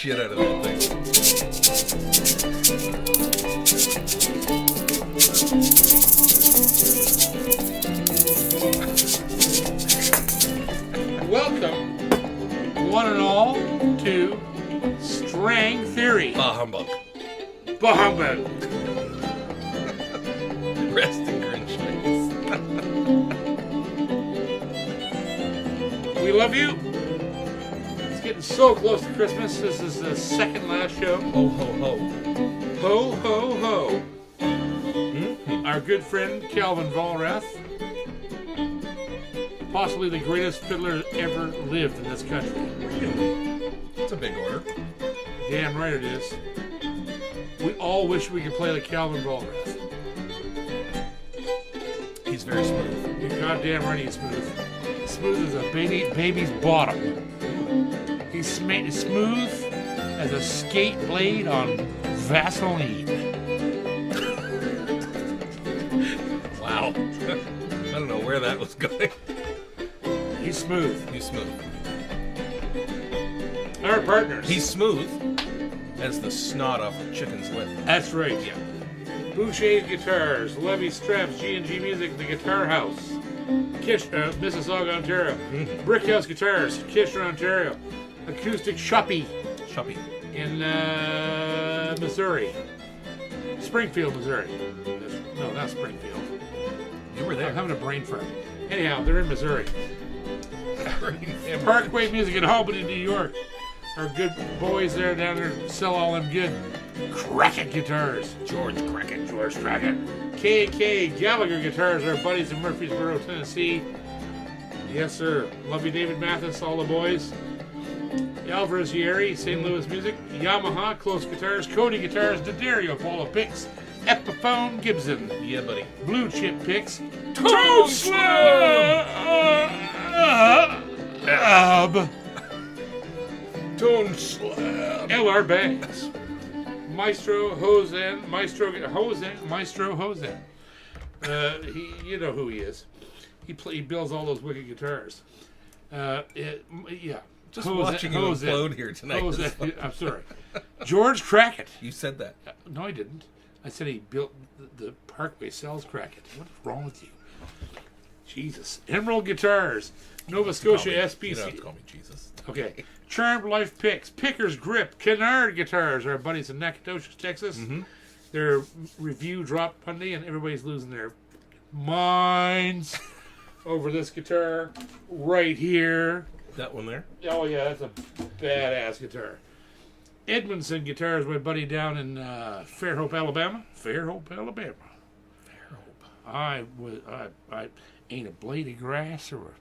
shit out of that thing. Welcome, one and all, to Strang Theory. Bah humbug. Bah humbug. Rest in Grinch face. We love you. It's getting so close to Christmas. This is the second last show. Ho, ho, ho. Ho, ho, ho. Mm-hmm. Our good friend Calvin Vollrath, possibly the greatest fiddler ever lived in this country. Really? That's a big order. Damn right it is. We all wish we could play like Calvin Vollrath. He's very smooth. You're goddamn right he's smooth. Smooth as a baby's bottom. He's smooth as a skate blade on Vaseline. Wow. I don't know where that was going. He's smooth. He's smooth. Our partners. He's smooth as the snot off a chicken's lip. That's right, yeah. Boucher's Guitars, Levy Straps, G&G Music, The Guitar House, Mississauga, Ontario. Mm-hmm. Brickhouse Guitars, Kitchener, Ontario. Acoustic Shoppy Shoppy. in Missouri. Springfield, Missouri. No, not Springfield. You were I'm there. having a brain fart. Anyhow, they're in Missouri. Parkway Music in Albany, New York. Our good boys there down there sell all them good Crackett guitars. George Crackett. K.K. Gallagher Guitars, our buddies in Murfreesboro, Tennessee. Yes, sir. Love you, David Mathis, all the boys. Alvarez Yeri, St. Louis Music. Yamaha, Close Guitars. Cody Guitars, D'Addario, Paula Picks. Epiphone, Gibson. Yeah, buddy. Blue Chip Picks. Toad Slam! Toad Slam! LR Banks. Maestro Hosen. You know who he is. He builds all those wicked guitars. Yeah. Just watching you implode here tonight. I'm sorry. George Crackett. You said that. No, I didn't. I said he built the Parkway sells Crackett. What is wrong with you? Jesus. Emerald Guitars. Nova Scotia SPC. You don't have to call me Jesus. Okay. Charmed Life Picks. Picker's Grip. Kennard Guitars. Our buddies in Nacogdoches, Texas. Mm-hmm. Their review dropped Monday, and everybody's losing their minds over this guitar right here. That one there? Oh, yeah, that's a badass guitar. Edmondson Guitars, my buddy down in Fairhope, Alabama. I ain't a blade of grass or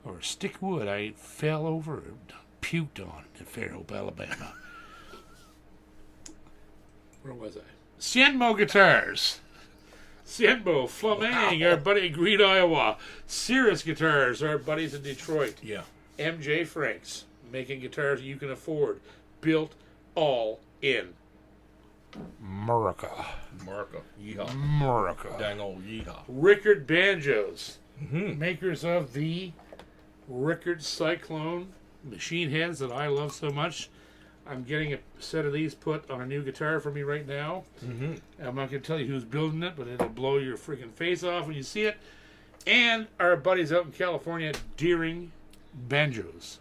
a stick of wood I ain't fell over or puked on in Fairhope, Alabama. Where was I? Cienmo Guitars. Cienmo, Flaming, our buddy in Green, Iowa. Cirrus Guitars, our buddies in Detroit. Yeah. MJ Franks, making guitars you can afford. Built all in America. Yeehaw. America. Dang old yeehaw. Rickard Banjos, Mm-hmm. makers of the Rickard Cyclone machine heads that I love so much. I'm getting a set of these put on a new guitar for me right now. Mm-hmm. I'm not going to tell you who's building it, but it'll blow your freaking face off when you see it. And our buddies out in California, Deering Banjos.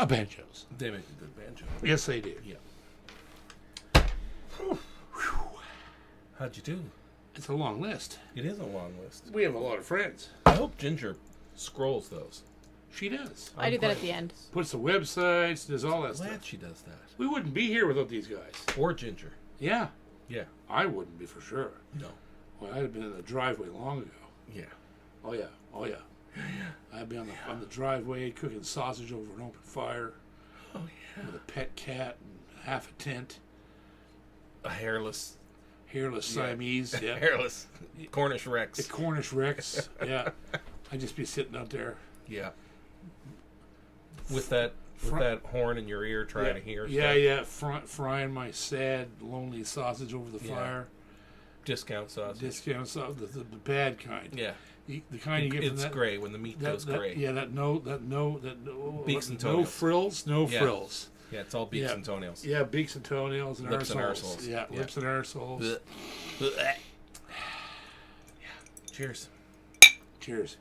Banjos. They make a good banjo. Yes, they do. Yeah. How'd you do? It's a long list. It is a long list. We have a lot of friends. I hope Ginger scrolls those. She does. I do that at the end. Puts the websites, does all that Glad stuff. she does that. We wouldn't be here without these guys. Or Ginger. Yeah. Yeah. I wouldn't be for sure. No. Well, I'd have been in the driveway long ago. Yeah. Oh, yeah. I'd be on the driveway cooking sausage over an open fire. Oh, yeah. With a pet cat and half a tent. A hairless. Siamese. Yeah. Hairless. Cornish Rex. The Cornish Rex. Yeah. I'd just be sitting out there. Yeah. With that horn in your ear trying to hear stuff. Frying my sad, lonely sausage over the fire. Discount sausage. The bad kind. Yeah. The kind you get from it's that. gray when the meat goes gray. Yeah, no Beaks and no toenails. frills, frills. Yeah, it's all beaks and toenails. Yeah, beaks and toenails and lips arseholes. and arseholes. Yeah, lips and arseholes. Yeah. Cheers. Cheers.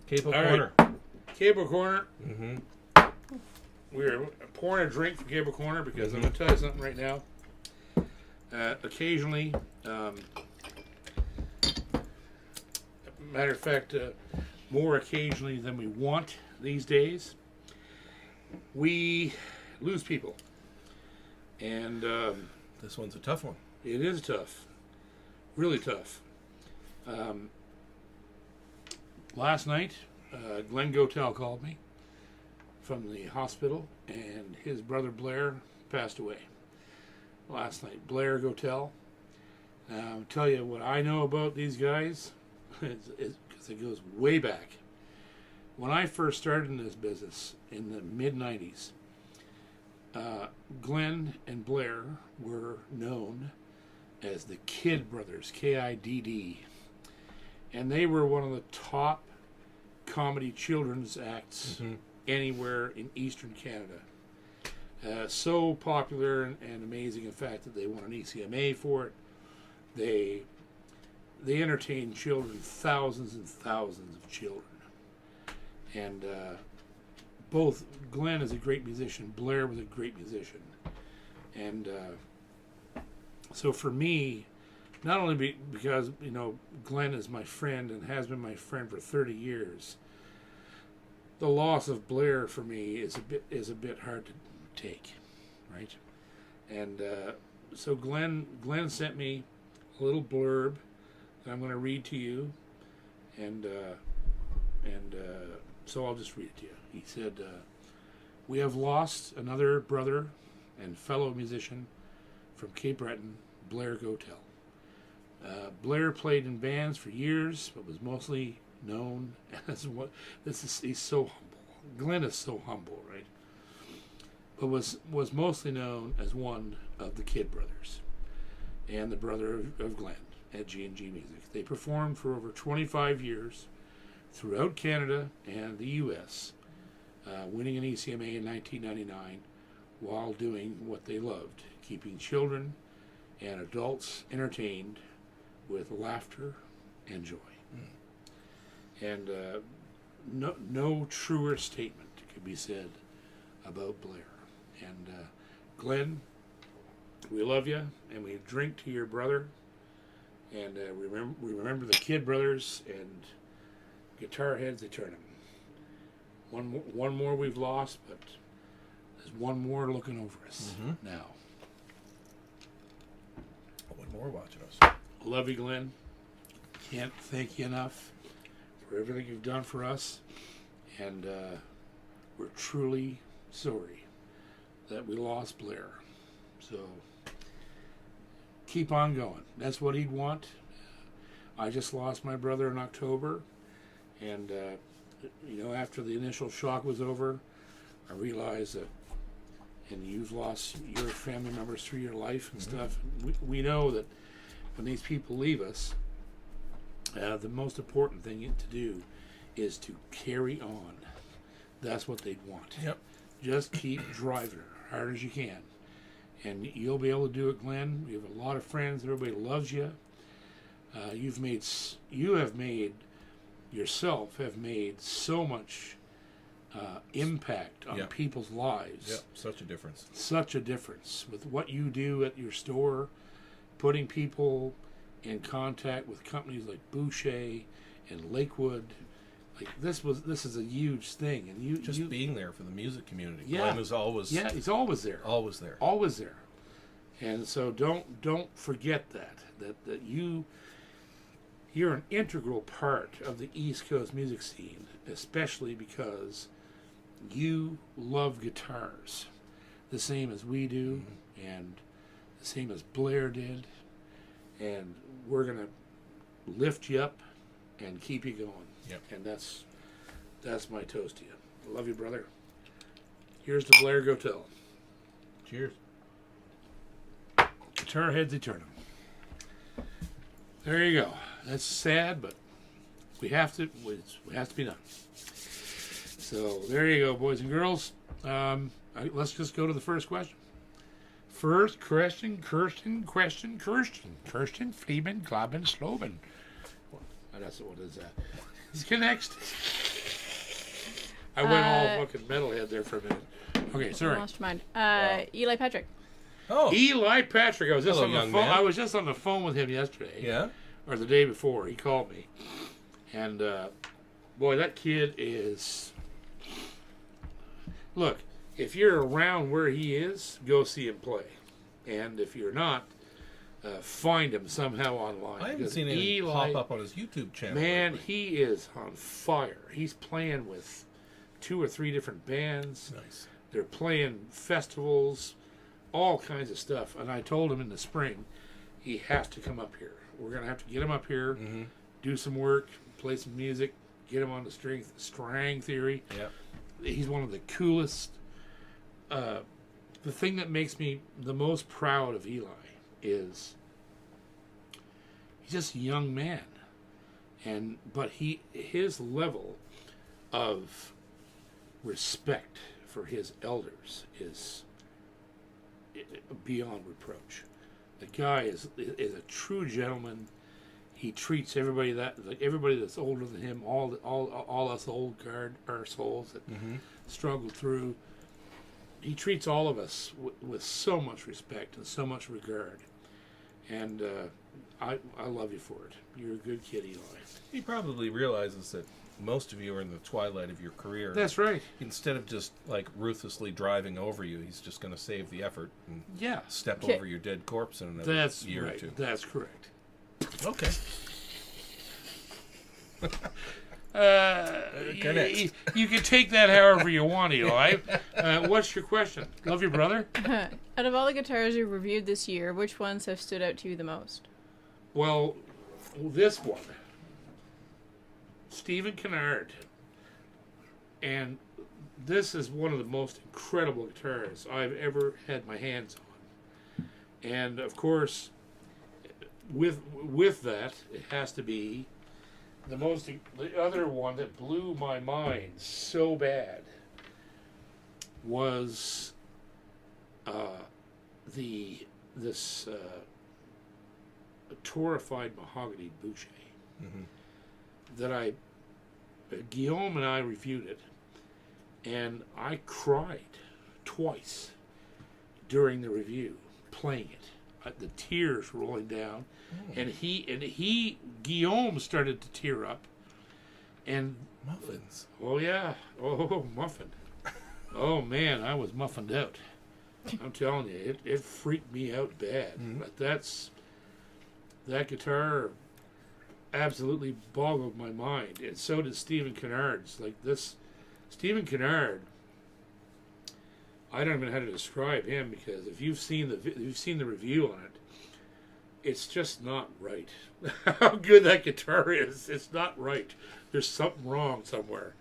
Cable All Corner. Right. Cable Corner. Mm-hmm. We're pouring a drink from Cable Corner because I'm going to tell you something right now. Occasionally, matter of fact, more occasionally than we want these days, we lose people. And This one's a tough one. it is tough. Really tough. Last night, Glenn Gotel called me from the hospital, and his brother Blair passed away last night. Blair Gotel. I'll tell you what I know about these guys, because it goes way back. When I first started in this business in the mid-90s, Glenn and Blair were known as the Kidd Brothers, Kidd. And they were one of the top comedy children's acts anywhere in Eastern Canada. So popular and amazing, in fact, that they won an ECMA for it. They entertained children, thousands and thousands of children. And both Glenn is a great musician, Blair was a great musician. And so for me, not only because, you know, Glenn is my friend and has been my friend for 30 years, the loss of Blair for me is a bit hard to take, right? And so Glenn sent me a little blurb that I'm going to read to you, and so I'll just read it to you. He said, "We have lost another brother and fellow musician from Cape Breton, Blair Gotel. Blair played in bands for years, but was mostly known as he's so humble. Glenn is so humble, right? But was mostly known as one of the Kidd brothers and the brother of Glenn at G&G Music. They performed for over 25 years throughout Canada and the U.S., winning an ECMA in 1999 while doing what they loved, keeping children and adults entertained with laughter and joy." And no truer statement could be said about Blair. And Glenn, we love you, and we drink to your brother, and we remember the Kidd brothers and guitar heads eternum. One more we've lost, but there's one more looking over us now. One more watching us. Love you, Glenn. Can't thank you enough for everything you've done for us, and we're truly sorry that we lost Blair. So keep on going. That's what he'd want. I just lost my brother in October, and after the initial shock was over, I realized that, and you've lost your family members through your life and stuff. We know that when these people leave us, the most important thing to do is to carry on. That's what they'd want. Yep. Just keep driving as hard as you can. And you'll be able to do it, Glenn. We have a lot of friends. Everybody loves you. You have made so much impact on people's lives. Yep, such a difference. Such a difference with what you do at your store, putting people in contact with companies like Boucher and Lakewood. Like this is a huge thing, and you being there for the music community. Yeah, Glenn is always he's always there, always there, always there. And so don't forget that you're an integral part of the East Coast music scene, especially because you love guitars the same as we do, and the same as Blair did, and we're gonna lift you up and keep you going. Yep. And that's my toast to you. I love you, brother. Here's to Blair Gotel. Cheers. Guitar heads eternum. There you go. That's sad, but we have to be done. So there you go, boys and girls. Let's just go to the first question. First question, Kirsten, Fleeman, Globin, Slobin. That's what is that? It's next. I went all fucking metalhead there for a minute. Okay, sorry. I lost your mind. Eli Patrick. Oh, Eli Patrick. I was just Hello, on the young phone. man. I was just on the phone with him yesterday. yeah. Or the day before. He called me, and boy, that kid is. Look, if you're around where he is, go see him play, and if you're not, find him somehow online. I haven't Because seen him Eli, pop up on his YouTube channel. man, lately. he is on fire. He's playing with 2 or 3 different bands. Nice. They're playing festivals, all kinds of stuff. And I told him in the spring, he has to come up here. We're going to have to get him up here, Mm-hmm. do some work, play some music, get him on the string theory. Yep. He's one of the coolest. The thing that makes me the most proud of Eli is he's just a young man, but his level of respect for his elders is beyond reproach. The guy is a true gentleman. He treats everybody that's older than him, all us old guard our souls that struggle through. He treats all of us with so much respect and so much regard, and I love you for it. You're a good kid, Eli. He probably realizes that most of you are in the twilight of your career. That's right. Instead of just like ruthlessly driving over you, he's just going to save the effort and Yeah, step Okay. over your dead corpse in another that's year right. or two. That's correct. Okay. You can take that however you want, Eli. What's your question? Love your brother? Out of all the guitars you've reviewed this year, which ones have stood out to you the most? Well, this one, Stephen Kennard, and this is one of the most incredible guitars I've ever had my hands on. And of course, with that, it has to be the other one that blew my mind so bad was this Torrified Mahogany Boucher that Guillaume and I reviewed it, and I cried twice during the review playing it, the tears rolling down. And Guillaume started to tear up, and Muffins. oh yeah, muffin, oh man, I was muffined out. I'm telling you, it freaked me out bad. But that guitar absolutely boggled my mind, and so did Stephen Kennard's. Like this, Stephen Kennard, I don't even know how to describe him, because if you've seen the review on it, it's just not right. How good that guitar is, it's not right. There's something wrong somewhere.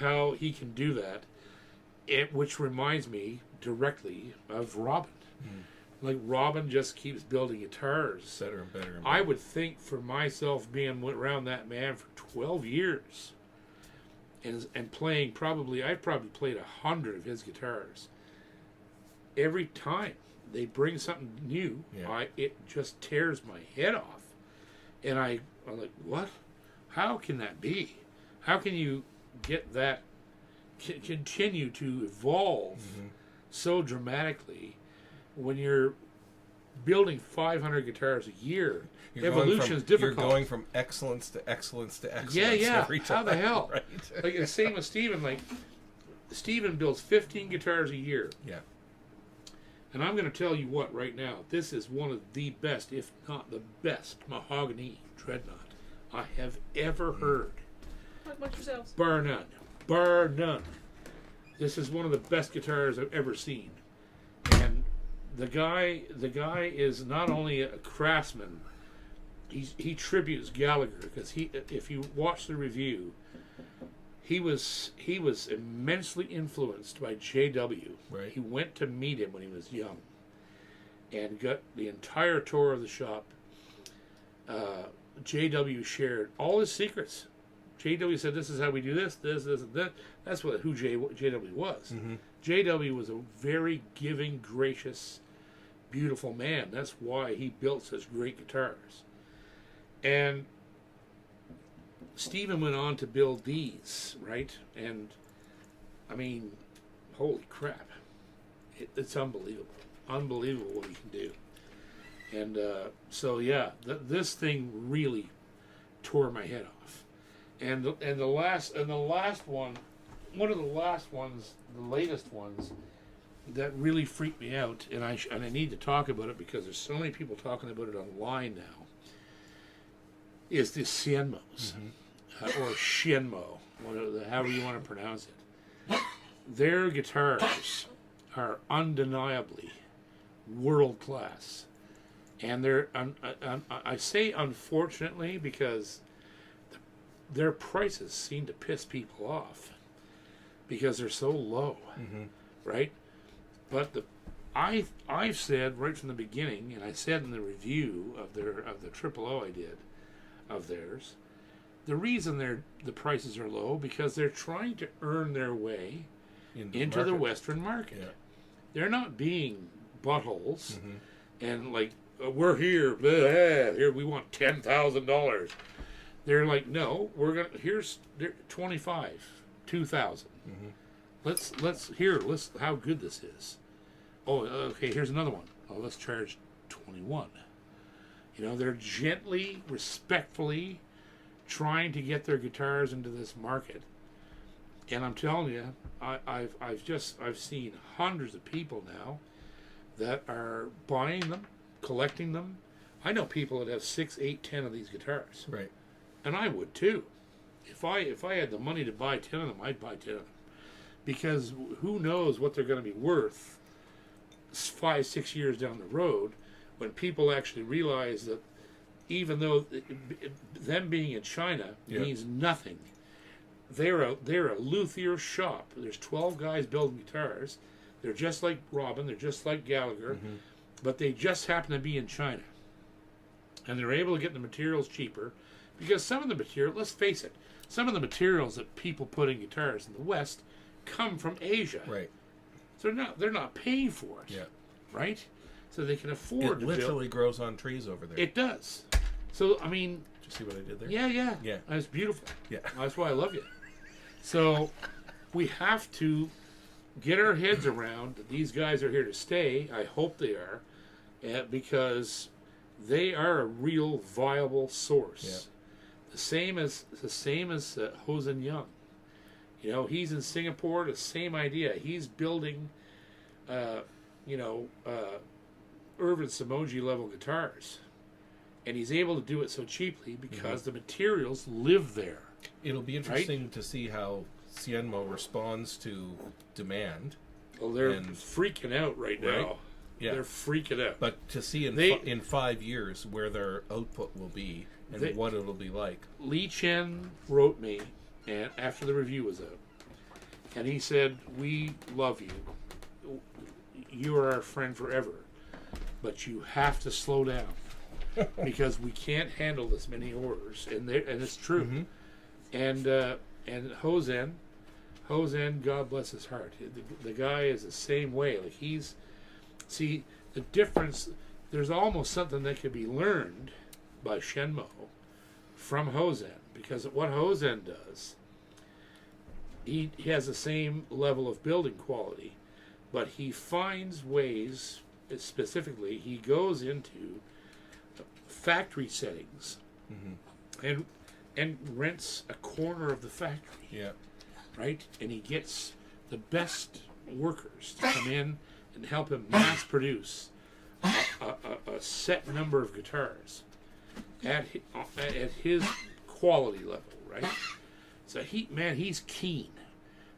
How he can do that, which reminds me directly of Robin. Like Robin just keeps building guitars Better and better and better. I would think for myself, being around that man for 12 years and playing I've probably played 100 of his guitars. Every time they bring something new, it just tears my head off. And I'm like, what? How can that be? How can you get that, continue to evolve so dramatically when you're building 500 guitars a year? Evolution is difficult. You're going from excellence to excellence to excellence. Yeah. Every time, How the hell? Right? Like the same with Steven. Like Steven builds 15 guitars a year. Yeah. And I'm going to tell you what right now. This is one of the best, if not the best, mahogany dreadnought I have ever heard. Talk about yourselves. Bar none. Bar none. This is one of the best guitars I've ever seen. And the guy is not only a craftsman, he tributes Gallagher, because if you watch the review, he was immensely influenced by J.W. Right. He went to meet him when he was young, and got the entire tour of the shop. J.W. shared all his secrets. JW said, this is how we do this, and that. That's who JW was. Mm-hmm. JW was a very giving, gracious, beautiful man. That's why he built such great guitars. And Stephen went on to build these, right? And, I mean, holy crap. It's unbelievable. Unbelievable what he can do. And so, yeah, this thing really tore my head off. And the last one, one of the last ones, the latest ones, that really freaked me out, and I need to talk about it because there's so many people talking about it online now, is the Cienmos, or Shinmo, however you want to pronounce it. Their guitars are undeniably world class, and they're I say unfortunately because their prices seem to piss people off because they're so low, right? But I've said right from the beginning, and I said in the review of the triple O I did of theirs, the reason the prices are low because they're trying to earn their way into the Western market. Yeah. They're not being buttholes and like we're here, blah, here we want $10,000. They're like, no, here's 25, 2,000. Let's how good this is. Oh, okay, here's another one. Oh, let's charge 21. You know, they're gently, respectfully trying to get their guitars into this market. And I'm telling you, I've seen hundreds of people now that are buying them, collecting them. I know people that have 6, 8, 10 of these guitars. Right. And I would too. If I had the money to buy 10 of them, I'd buy 10 of them. Because who knows what they're going to be worth 5, 6 years down the road when people actually realize that even though them being in China means nothing, they're a luthier shop. There's 12 guys building guitars. They're just like Robin. They're just like Gallagher. But they just happen to be in China. And they're able to get the materials cheaper because some of the material, let's face it, some of the materials that people put in guitars in the West come from Asia. Right. So they're not paying for it. Yeah. Right? So they can afford to literally grows on trees over there. It does. So, I mean... Did you see what I did there? Yeah. That's beautiful. Yeah. That's why I love you. So, we have to get our heads around that these guys are here to stay. I hope they are. Because they are a real viable source. Yeah. The same as Hosen Young. You know, he's in Singapore, the same idea. He's building, Irvin Samoji level guitars. And he's able to do it so cheaply because the materials live there. It'll be interesting to see how Cienmo responds to demand. Well, they're freaking out right now. Yeah. They're freaking out. But to see in 5 years where their output will be and what it'll be like. Li Chen wrote me and after the review was out. And he said, we love you. You are our friend forever. But you have to slow down. Because we can't handle this many orders. And it's true. And Hosen, God bless his heart. The guy is the same way. Like see, the difference, there's almost something that could be learned by Shenmo from Hosen. Because what Hosen does, he has the same level of building quality, but he finds ways, specifically, he goes into factory settings and rents a corner of the factory. Yeah. Right? And he gets the best workers to come in and help him mass produce a set number of guitars at his quality level, right? So he's keen.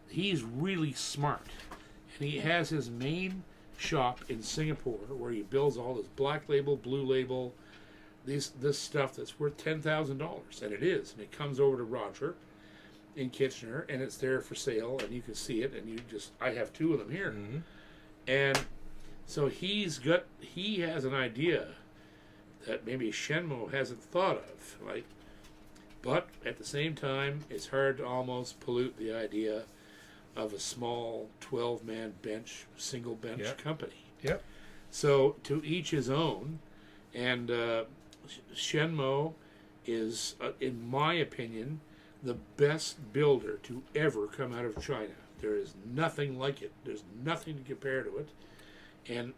He's really smart. And he has his main shop in Singapore where he builds all this black label, blue label, this stuff that's worth $10,000, and it is. And it comes over to Roger in Kitchener, and it's there for sale, and you can see it. And I have 2 of them here, and so he has an idea that maybe Shenmo hasn't thought of. Like But at the same time, it's hard to almost pollute the idea of a small 12-man bench, single bench company. Yep. So to each his own, and Shenmue is, in my opinion, the best builder to ever come out of China. There is nothing like it. There's nothing to compare to it.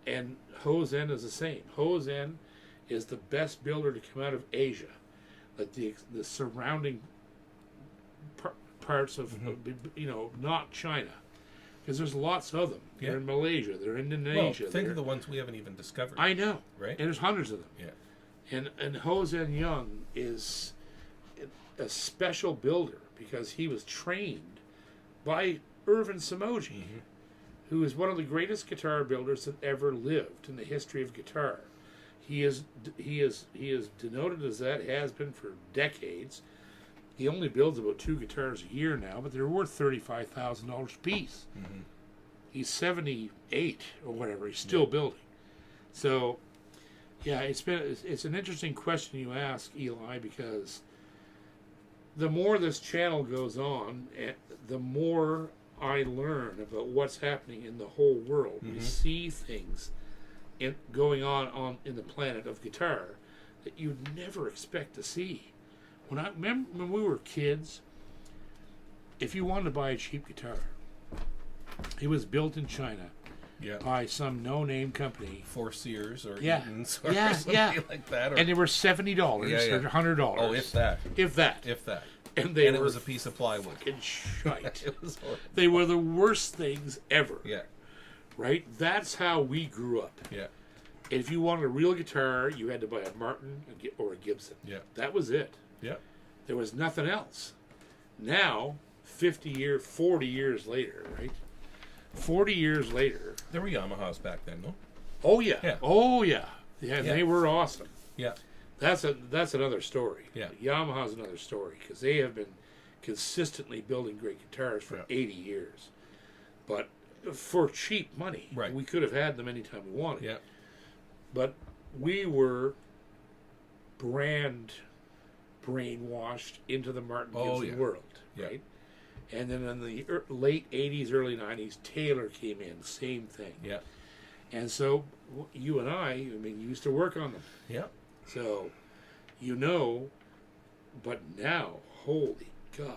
And Hosen is the same. Hosen is the best builder to come out of Asia. Like the surrounding parts of, not China. Because there's lots of them. Yeah. They're in Malaysia. They're in Indonesia. Well, think of the ones we haven't even discovered. I know. Right? And there's hundreds of them. Yeah. And Hosen Young is a special builder because he was trained by Irvin Samoji, who is one of the greatest guitar builders that ever lived in the history of guitar. He is denoted as that, has been for decades. He only builds about 2 guitars a year now, but they're worth $35,000 a piece. He's 78 or whatever. He's still building. So, yeah, it's an interesting question you ask, Eli, because the more this channel goes on, the more I learn about what's happening in the whole world. We see things going on in the planet of guitar that you'd never expect to see. When we were kids, if you wanted to buy a cheap guitar, it was built in China by some no-name company. For Sears or Eaton's or something like that. And they were $70 or $100. Oh, if that. If that. If that. And it was a piece of plywood. Fucking shite. It was horrible. They were the worst things ever. Yeah. Right? That's how we grew up. Yeah. And if you wanted a real guitar, you had to buy a Martin or a Gibson. Yeah. That was it. Yeah. There was nothing else. Now, 40 years later, right? 40 years later. There were Yamahas back then, no? Oh, yeah. Yeah. Oh, yeah. Yeah, they were awesome. Yeah. That's another story. Yeah. Yamaha's another story because they have been consistently building great guitars for 80 years. But for cheap money. Right. We could have had them anytime we wanted. Yeah. But we were brainwashed into the Martin Gibson world, right? And then in the late 80s, early 90s, Taylor came in, same thing. Yeah. And so you and I used to work on them. Yeah. So, but now, holy God,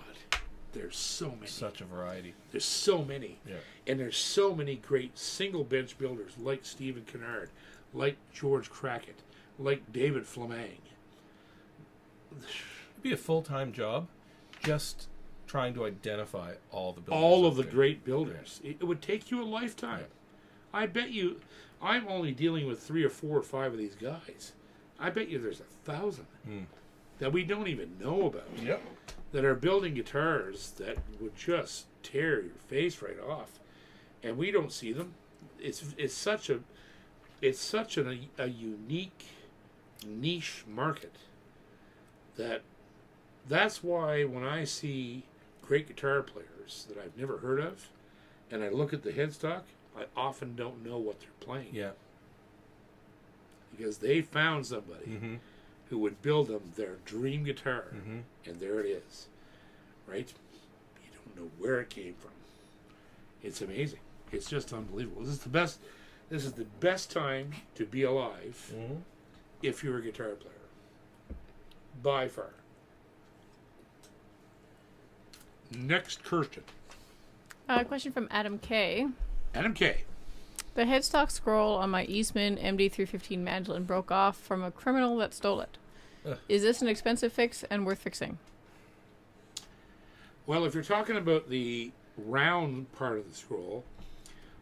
there's so many. Such a variety. There's so many. Yeah. And there's so many great single bench builders like Stephen Kennard, like George Crackett, like David Fleming. It'd be a full-time job just trying to identify all the builders. All of the great builders. Yeah. It would take you a lifetime. Yeah. I bet you, I'm only dealing with 3 or 4 or 5 of these guys. I bet you there's 1,000 that we don't even know about. Yep. That are building guitars that would just tear your face right off, and we don't see them. It's such a unique niche market that's why when I see great guitar players that I've never heard of, and I look at the headstock, I often don't know what they're playing. Yeah. Because they found somebody who would build them their dream guitar, and there it is. Right? You don't know where it came from. It's amazing. It's just unbelievable. This is the best time to be alive if you're a guitar player. By far. Next question. A question from Adam K. Adam K. The headstock scroll on my Eastman MD315 mandolin broke off from a criminal that stole it. Is this an expensive fix and worth fixing? Well, if you're talking about the round part of the scroll,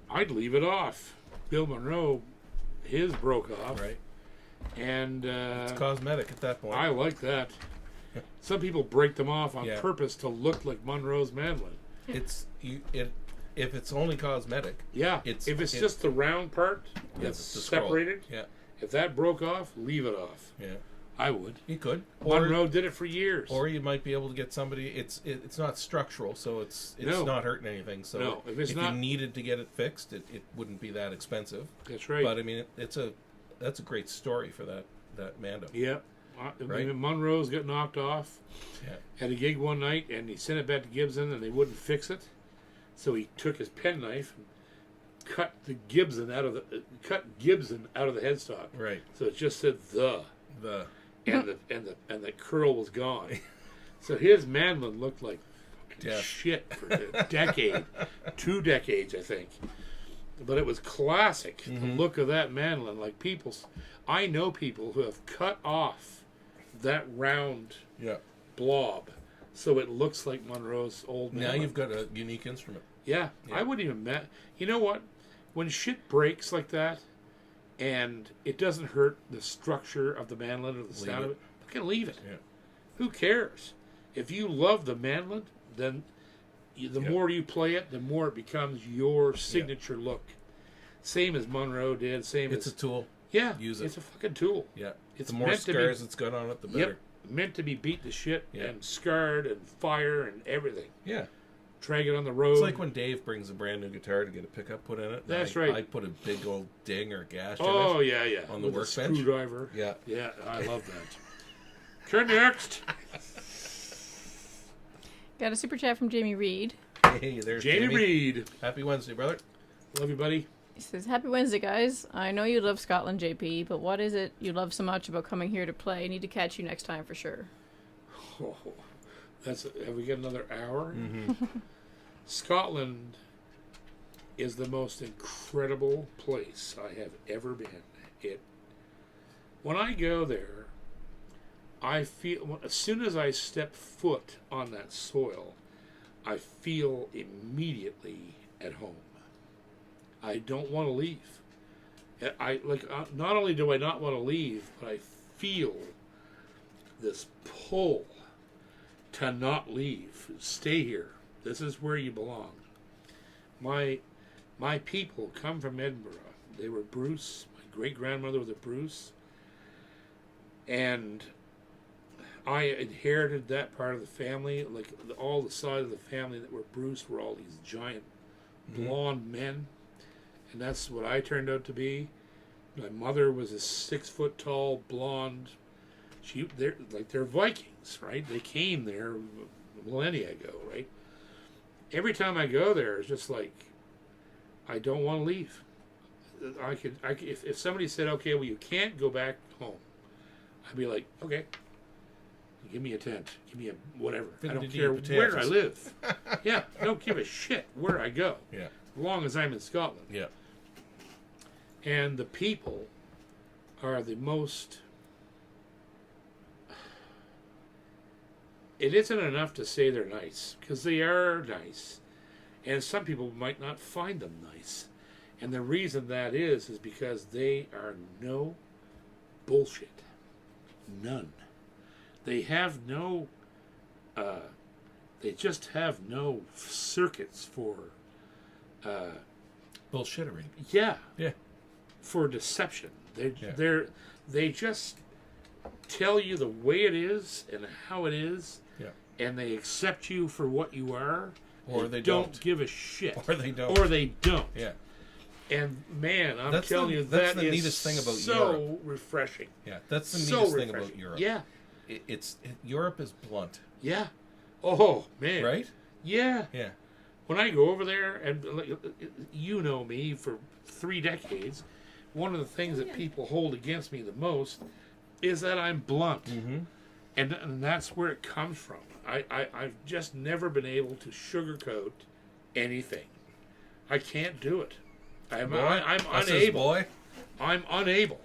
I'd leave it off. Bill Monroe, his broke off. Right. And it's cosmetic at that point. I like that. Some people break them off on purpose to look like Monroe's mandolin. If it's only cosmetic. Yeah. If it's just the round part that's separated. Yeah. If that broke off, leave it off. Yeah. I would. You could. Monroe did it for years. Or you might be able to get somebody. It's not structural, so it's not hurting anything. So if you needed to get it fixed, it wouldn't be that expensive. That's right. But I mean, that's a great story for that Mando. Yeah, Right. Monroe's got knocked off at a gig one night, and he sent it back to Gibson, and they wouldn't fix it. So he took his penknife and cut Gibson out of the headstock. Right. So it just said the and the curl was gone. So his mandolin looked like shit for a decade, 2 decades, I think. But it was classic. The look of that mandolin, like I know people who have cut off that round blob, so it looks like Monroe's old mandolin. Now you've got a unique instrument. Yeah. I wouldn't even you know what? When shit breaks like that, and it doesn't hurt the structure of the mandolin or the sound of it, fucking leave it. Yeah. Who cares? If you love the mandolin, then the more you play it, the more it becomes your signature look. Same as Monroe did. It's a tool. Yeah, use it. It's a fucking tool. Yeah, it's the more scars it's got on it, the better. Yep, meant to be beat to shit and scarred and fire and everything. Yeah. Drag it on the road. It's like when Dave brings a brand new guitar to get a pickup put in it. That's right. I put a big old ding or gash in it. Oh, yeah. On the with workbench. A screwdriver. Yeah. Yeah, I love that. Turn next. Got a super chat from Jamie Reed. Hey, there's Jamie Reed. Happy Wednesday, brother. Love you, buddy. He says, Happy Wednesday, guys. I know you love Scotland, JP, but what is it you love so much about coming here to play? I need to catch you next time for sure. Oh, have we got another hour? Mm-hmm. Scotland is the most incredible place I have ever been. When I go there, I feel, as soon as I step foot on that soil, I feel immediately at home. I don't want to leave. Not only do I not want to leave, but I feel this pull to not leave. Stay here. This is where you belong. My people come from Edinburgh. They were Bruce. My great-grandmother was a Bruce. And I inherited that part of the family. Like, all the side of the family that were Bruce were all these giant blonde men. And that's what I turned out to be. My mother was a 6-foot-tall blonde. They're Vikings, right? They came there millennia ago, right? Every time I go there, it's just like, I don't want to leave. If somebody said, okay, well, you can't go back home, I'd be like, okay, give me a tent, give me a whatever. I don't care where I live. Yeah, I don't give a shit where I go. Yeah, as long as I'm in Scotland. Yeah. And the people are the most. It isn't enough to say they're nice, because they are nice. And some people might not find them nice. And the reason that is because they are no bullshit. None. They have no, they just have no circuits for, bullshittery. Yeah. Yeah. For deception. They just tell you the way it is and how it is. Yeah. And they accept you for what you are. Or they don't give a shit. Or they don't. Or they don't. Yeah. And man, that's telling you, that's the neatest thing about so Europe. Refreshing. Yeah, that's the neatest thing about Europe. Yeah. Europe is blunt. Yeah. Oh, man. Right? Yeah. Yeah. When I go over there, and you know me for 3 decades, one of the things that people hold against me the most is that I'm blunt. Mm-hmm. And that's where it comes from. I've just never been able to sugarcoat anything. I can't do it. I'm unable. I'm unable.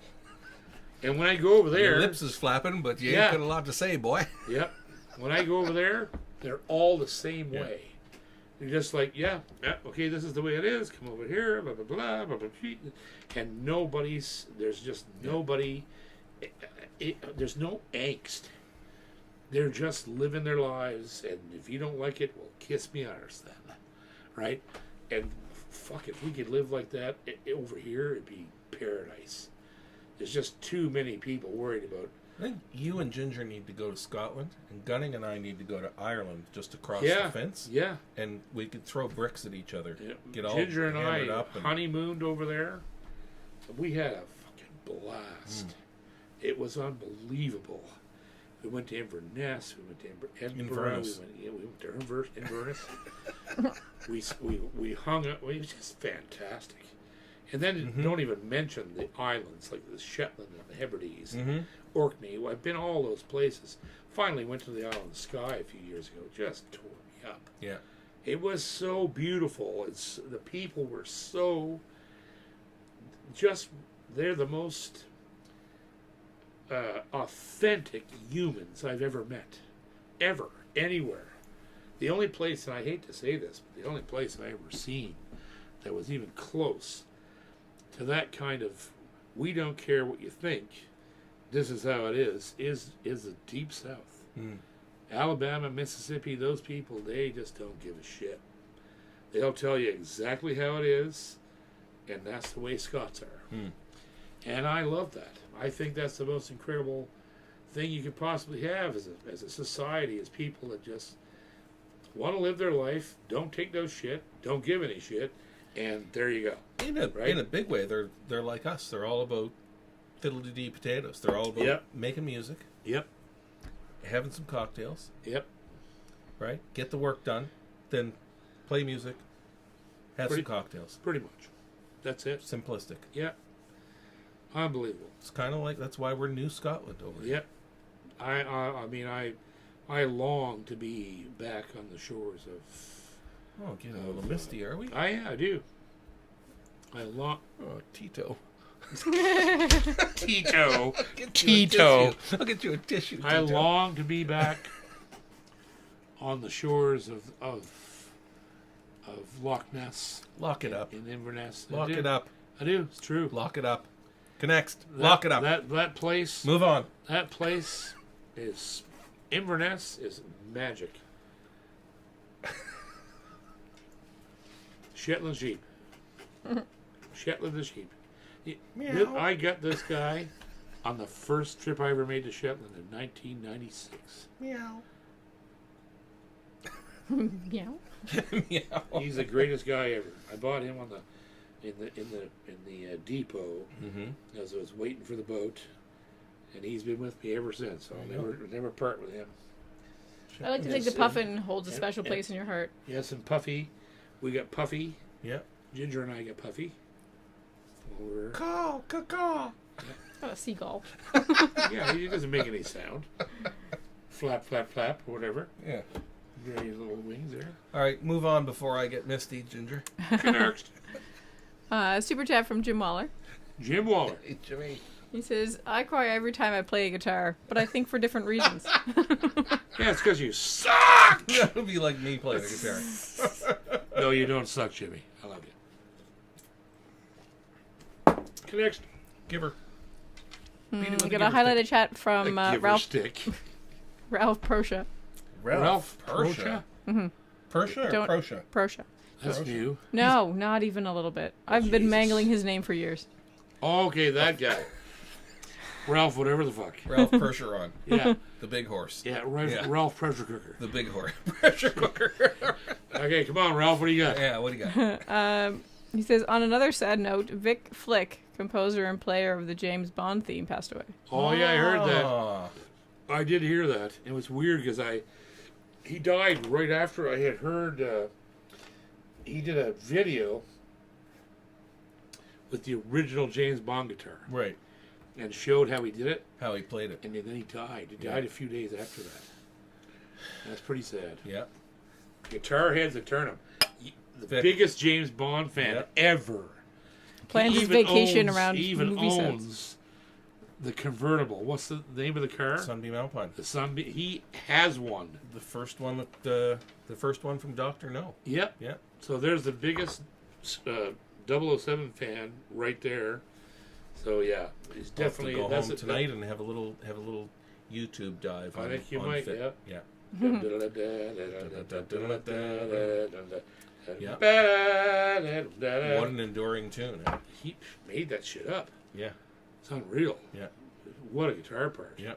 And when I go over there... Your lips is flapping, but you ain't got a lot to say, boy. Yep. When I go over there, they're all the same way. They're just like, okay, this is the way it is. Come over here, blah, blah, blah, blah, blah. And there's just nobody... there's no angst. They're just living their lives, and if you don't like it, well, kiss me arse then. Right? And fuck, if we could live like that over here, it'd be paradise. There's just too many people worried about. I think you and Ginger need to go to Scotland, and Gunning and I need to go to Ireland just across the fence. Yeah. And we could throw bricks at each other. Yeah. Get all Ginger and I up honeymooned over there. We had a fucking blast. It was unbelievable. We went to Inverness. We went to Edinburgh. We went to Inverness. we hung out. It was just fantastic. And then don't even mention the islands like the Shetland and the Hebrides, Orkney. I've been all those places. Finally went to the island of Skye a few years ago. Just tore me up. Yeah. It was so beautiful. The people were so they're the most authentic humans I've ever met. Ever. Anywhere. The only place, and I hate to say this, but the only place I ever seen that was even close to that kind of, we don't care what you think, this is how it is the Deep South. Alabama, Mississippi, those people, they just don't give a shit. They'll tell you exactly how it is, and that's the way Scots are. And I love that. I think that's the most incredible thing you could possibly have as a society, is people that just want to live their life, don't take no shit, don't give any shit, and there you go. In a big way, they're like us. They're all about fiddle-de-dee potatoes. They're all about making music. Yep. Having some cocktails. Yep. Right? Get the work done. Then play music. Have some cocktails. Pretty much. That's it. Simplistic. Yeah. Unbelievable. It's kind of like, that's why we're New Scotland over here. Yep. I mean, I long to be back on the shores of... Oh, getting a little misty, are we? I do. I long... Oh, Tito. Tito. I'll get you a tissue. I long to be back on the shores of Loch Ness. Lock it up. In Inverness. Lock it up. I do. It's true. Lock it up. Connect. Lock it up. That place. Move on. That place is... Inverness is magic. Shetland sheep. Shetland sheep. Meow. I got this guy on the first trip I ever made to Shetland in 1996. Meow. Meow. Meow. He's the greatest guy ever. I bought him on in the depot as I was waiting for the boat, and he's been with me ever since. So I'll never part with him. I like to think the puffin holds a special place in your heart. Yes, and Puffy. We got Puffy. Yeah. Ginger and I got Puffy. Caw, caw. Not a seagull. Yeah, he doesn't make any sound. Flap, flap, flap, or whatever. Yeah. Very little wings there. All right, move on before I get misty, Ginger. Next. Super chat from Jim Waller. Jim Waller. Hey, Jimmy. He says, I cry every time I play a guitar, but I think for different reasons. Yeah, it's because you suck! That would be like me playing a guitar. No, you don't suck, Jimmy. I love you. Next. Give her. We got a highlighted chat from Ralph stick. Ralph Proscia. Ralph Proscia? Mm-hmm. Proscia or Proscia? Proscia. That's new. No, not even a little bit. I've been mangling his name for years. Okay, that guy. Ralph, whatever the fuck. Ralph Percheron. Yeah. The big horse. Yeah, Ralph Pressure Cooker. The big horse. Pressure cooker. Okay, come on, Ralph, what do you got? Yeah, what do you got? He says, on another sad note, Vic Flick, composer and player of the James Bond theme, passed away. Oh, yeah, I heard that. I did hear that. It was weird because he died right after I had heard he did a video with the original James Bond guitar. Right. And showed how he did it. How he played it. And then he died. He died a few days after that. That's pretty sad. Yeah. Guitar heads that turn him. The biggest James Bond fan ever. Plans his vacation around even movie owns sets. The convertible. What's the name of the car? Sunbeam Alpine. The Sunbeam. He has one. The first one with the first one from Dr. No. Yep. Yeah. So there's the biggest 007 fan right there. So yeah, he's definitely I'll have to go home tonight and have a little YouTube dive. I think you might. Yeah. Yeah. What an enduring tune. Eh? He made that shit up. Yeah. It's unreal. Yeah. What a guitar part. Yeah.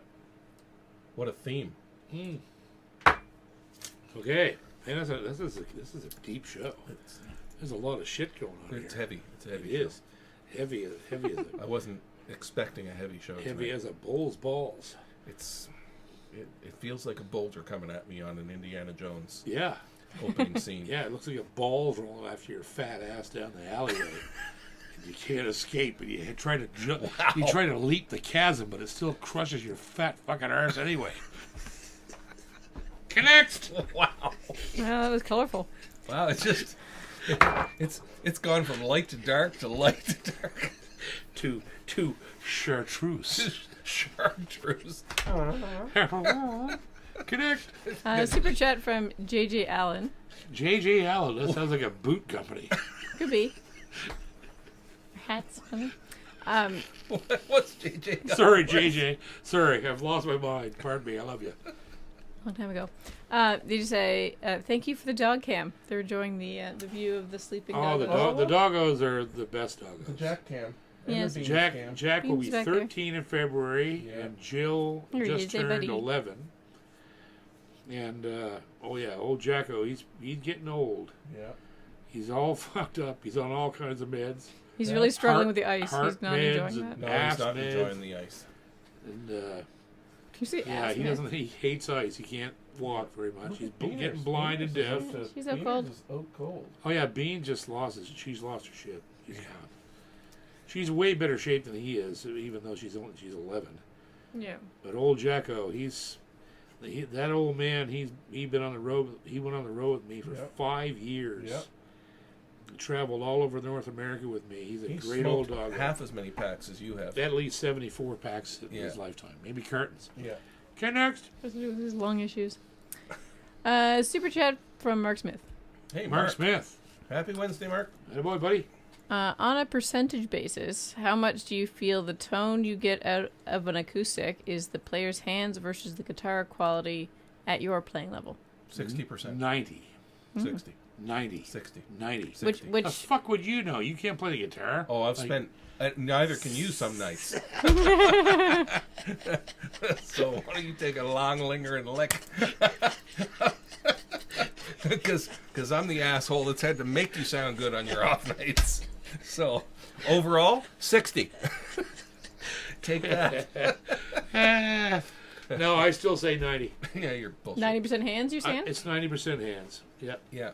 What a theme. Okay. Man, this is a deep show. There's a lot of shit going on It's here. heavy. It's a heavy. It is. Heavy as I wasn't expecting a heavy show. Heavy tonight. as a bull's balls. It's it feels like a boulder coming at me on an Indiana Jones Yeah. opening scene. Yeah, it looks like a ball's rolling after your fat ass down the alleyway. And you can't escape, and you try to you try to leap the chasm, but it still crushes your fat fucking arse anyway. Connect! Wow. Yeah, that was colorful. Wow, it's gone from light to dark to light to dark. to chartreuse. Chartreuse. Connect! Super chat from JJ Allen. JJ Allen, that sounds like a boot company. Could be. Hats. What's JJ? Sorry, JJ. Sorry, I've lost my mind. Pardon me, I love you. Long time ago. Did you say thank you for the dog cam? They're enjoying the view of the sleeping dog. The doggos are the best doggos. The Jack cam. Yes. Jack will be Bean's 13 in February, and Jill just turned 11. And old Jacko, he's getting old. Yeah. He's all fucked up. He's on all kinds of meds. He's really struggling with the ice. Heart He's not enjoying that. No, he's not enjoying the ice. And Can you see yeah, he hates ice. He can't walk very much. He's getting blind and deaf. She's out cold. Oh yeah, Bean just she's lost her shit. She's way better shape than he is, even though she's 11. Yeah. But old Jacko, that old man. He been on the road. He went on the road with me for 5 years. Yep. Traveled all over North America with me. He's a great old dog. Half as many packs as you have. At least 74 packs in his lifetime. Maybe cartons. Yeah. Okay, next. What's to do with his lung issues? Super chat from Mark Smith. Hey, Mark Smith. Happy Wednesday, Mark. Hey, boy, buddy. On a percentage basis, how much do you feel the tone you get out of an acoustic is the player's hands versus the guitar quality at your playing level? 60%. 90. 60. 90. 60. 90. 60. Which The fuck would you know? You can't play the guitar. Oh, I've spent... neither can you some nights. So why don't you take a long linger and lick? Because I'm the asshole that's had to make you sound good on your off nights. So, overall, 60. Take that. No, I still say 90. Yeah, you're bullshit. 90% hands, you're saying? It's 90% hands. Yeah. Yeah.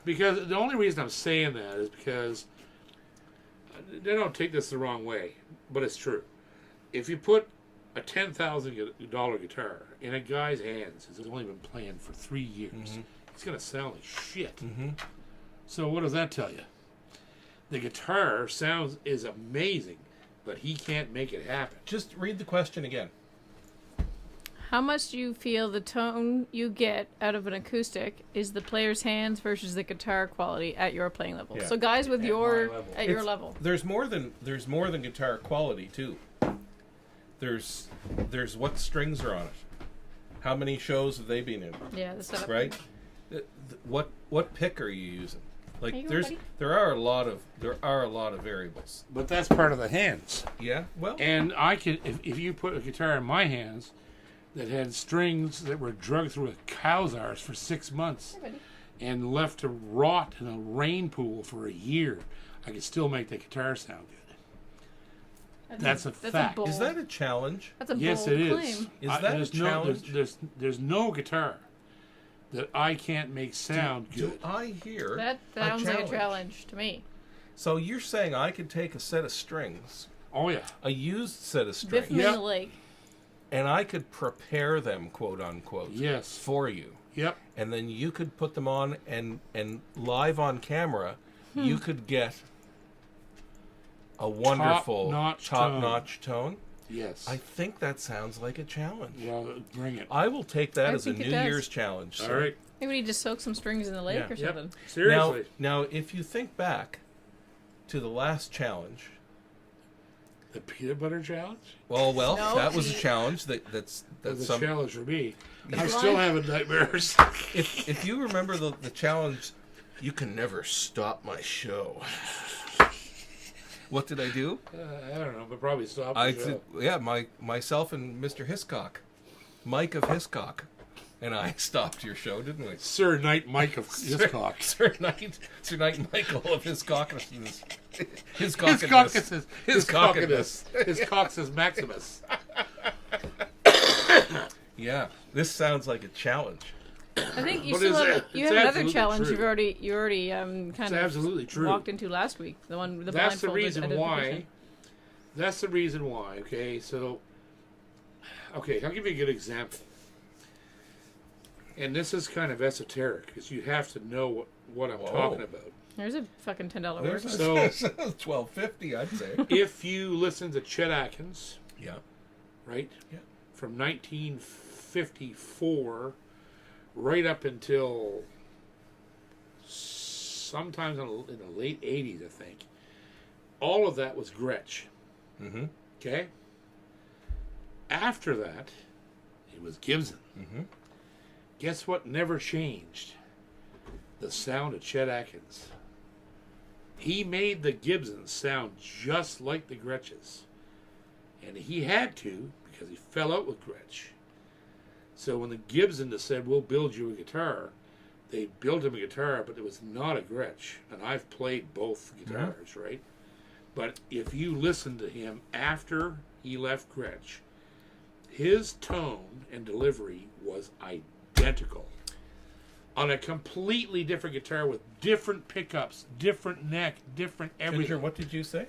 Because the only reason I'm saying that is because they don't take this the wrong way, but it's true. If you put a $10,000 guitar in a guy's hands who's only been playing for 3 years, it's going to sound like shit. Mm-hmm. So what does that tell you? The guitar is amazing, but he can't make it happen. Just read the question again. How much do you feel the tone you get out of an acoustic is the player's hands versus the guitar quality at your playing level? Yeah. So guys with your level. There's more than guitar quality too. There's what strings are on it. How many shows have they been in? Yeah, the setup. Right? What pick are you using? Like buddy. there are a lot of variables. But that's part of the hands. Yeah. Well, And I could, if you put a guitar in my hands that had strings that were drugged through a cow's arse for 6 months and left to rot in a rain pool for a year, I could still make the guitar sound good. That's a fact. bold- is that a challenge? That's a bold Yes, it is. claim. Is that a challenge? There's no guitar that I can't make sound good. Do I hear That sounds like a challenge to me. So you're saying I could take a set of strings, Oh yeah. a used set of Biff strings, them in the leg. and I could prepare them, quote unquote, Yes. for you. Yep. And then you could put them on and live on camera, you could get a wonderful top-notch tone. Yes. I think that sounds like a challenge. Well, bring it. I will take that I as a think it New does. Year's challenge. All sir. right. Maybe we need to soak some strings in the lake Yeah. or something. Seriously. Now, if you think back to the last challenge, The peanut butter challenge? well, No. that was a challenge. That's That's some. a challenge for me. I Blind. still have nightmares. If you remember the challenge, you can never stop my show. What did I do? I don't know, but probably stop. Myself and Mr. Hiscock, Mike of Hiscock, and I stopped your show, didn't we? Sir Knight Mike of Hiscock. Sir Knight Michael of Hiscockness. His His Cockness Maximus. Yeah, this sounds like a challenge. I think you But still it's- have, you it's have another absolutely challenge true. you already kind It's of absolutely true. walked into last week. The one with the That's the blindfolded reason why. identification. That's the reason why. Okay, so I'll give you a good example. And this is kind of esoteric because you have to know what I'm Whoa. talking about. There's a fucking $10 There's word. So- $12.50, I'd say. If you listen to Chet Atkins, Yeah. right? Yeah. From 1954 right up until sometimes in the late 80s, I think. All of that was Gretsch. Mm-hmm. Okay? After that, it was Gibson. Mm-hmm. Guess what never changed? The sound of Chet Atkins. He made the Gibsons sound just like the Gretches. And he had to because he fell out with Gretsch. So when the Gibson said, we'll build you a guitar, they built him a guitar, but it was not a Gretsch. And I've played both guitars, right? But if you listen to him after he left Gretsch, his tone and delivery was identical. On a completely different guitar with different pickups, different neck, different everything. Ginger, what did you say?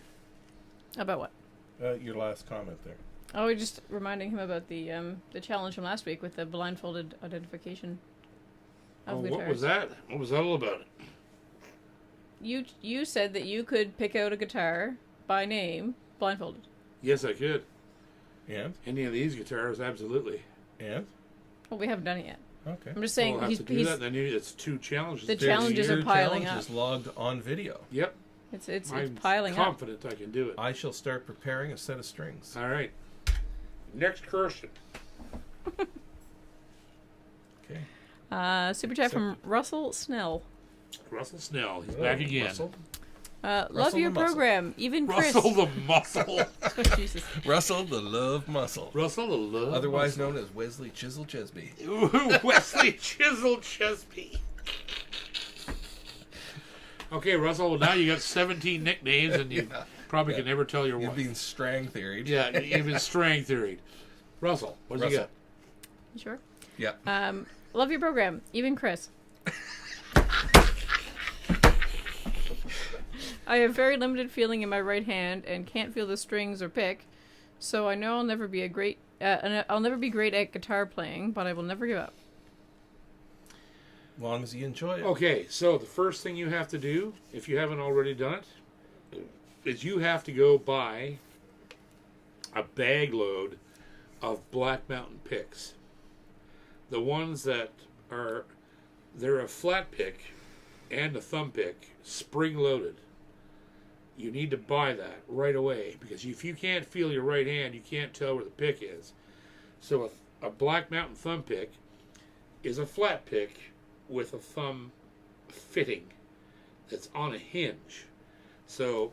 About what? Your last comment there. Oh, we're just reminding him about the challenge from last week with the blindfolded identification of guitars. What was that? What was that all about? You said that you could pick out a guitar by name blindfolded. Yes, I could. And? Any of these guitars, absolutely. And? Well, we haven't done it yet. Okay. I'm just saying We'll have he's, to do he's that. Then it's 2 challenges. The there. challenges are Your piling challenge up. is logged on video. Yep. it's I'm piling up. confident I can do it. I shall start preparing a set of strings. All right. Next question. Okay. Super chat from Russell Snell. Russell Snell. He's back again. Russell, Love Russell your the muscle. program. Even Chris. Russell the Muscle. Oh, Jesus. Russell the Love Muscle. Russell the Love. Otherwise known as Wesley Chisel Chesby. Ooh, Wesley Chisel Chesby. Okay, Russell, well, now you got 17 nicknames and you probably can never tell your You're wife. being strang theoried. Yeah, you've been strength theory. Russell, what do you got? You sure? Yeah. Love your program. Even Chris. I have very limited feeling in my right hand and can't feel the strings or pick, so I know I'll never be great at guitar playing, but I will never give up. As long as you enjoy it. Okay, so the first thing you have to do, if you haven't already done it, is you have to go buy a bag load of Black Mountain picks. The ones that they're a flat pick and a thumb pick, spring loaded. You need to buy that right away because if you can't feel your right hand, you can't tell where the pick is. So a Black Mountain thumb pick is a flat pick with a thumb fitting that's on a hinge. So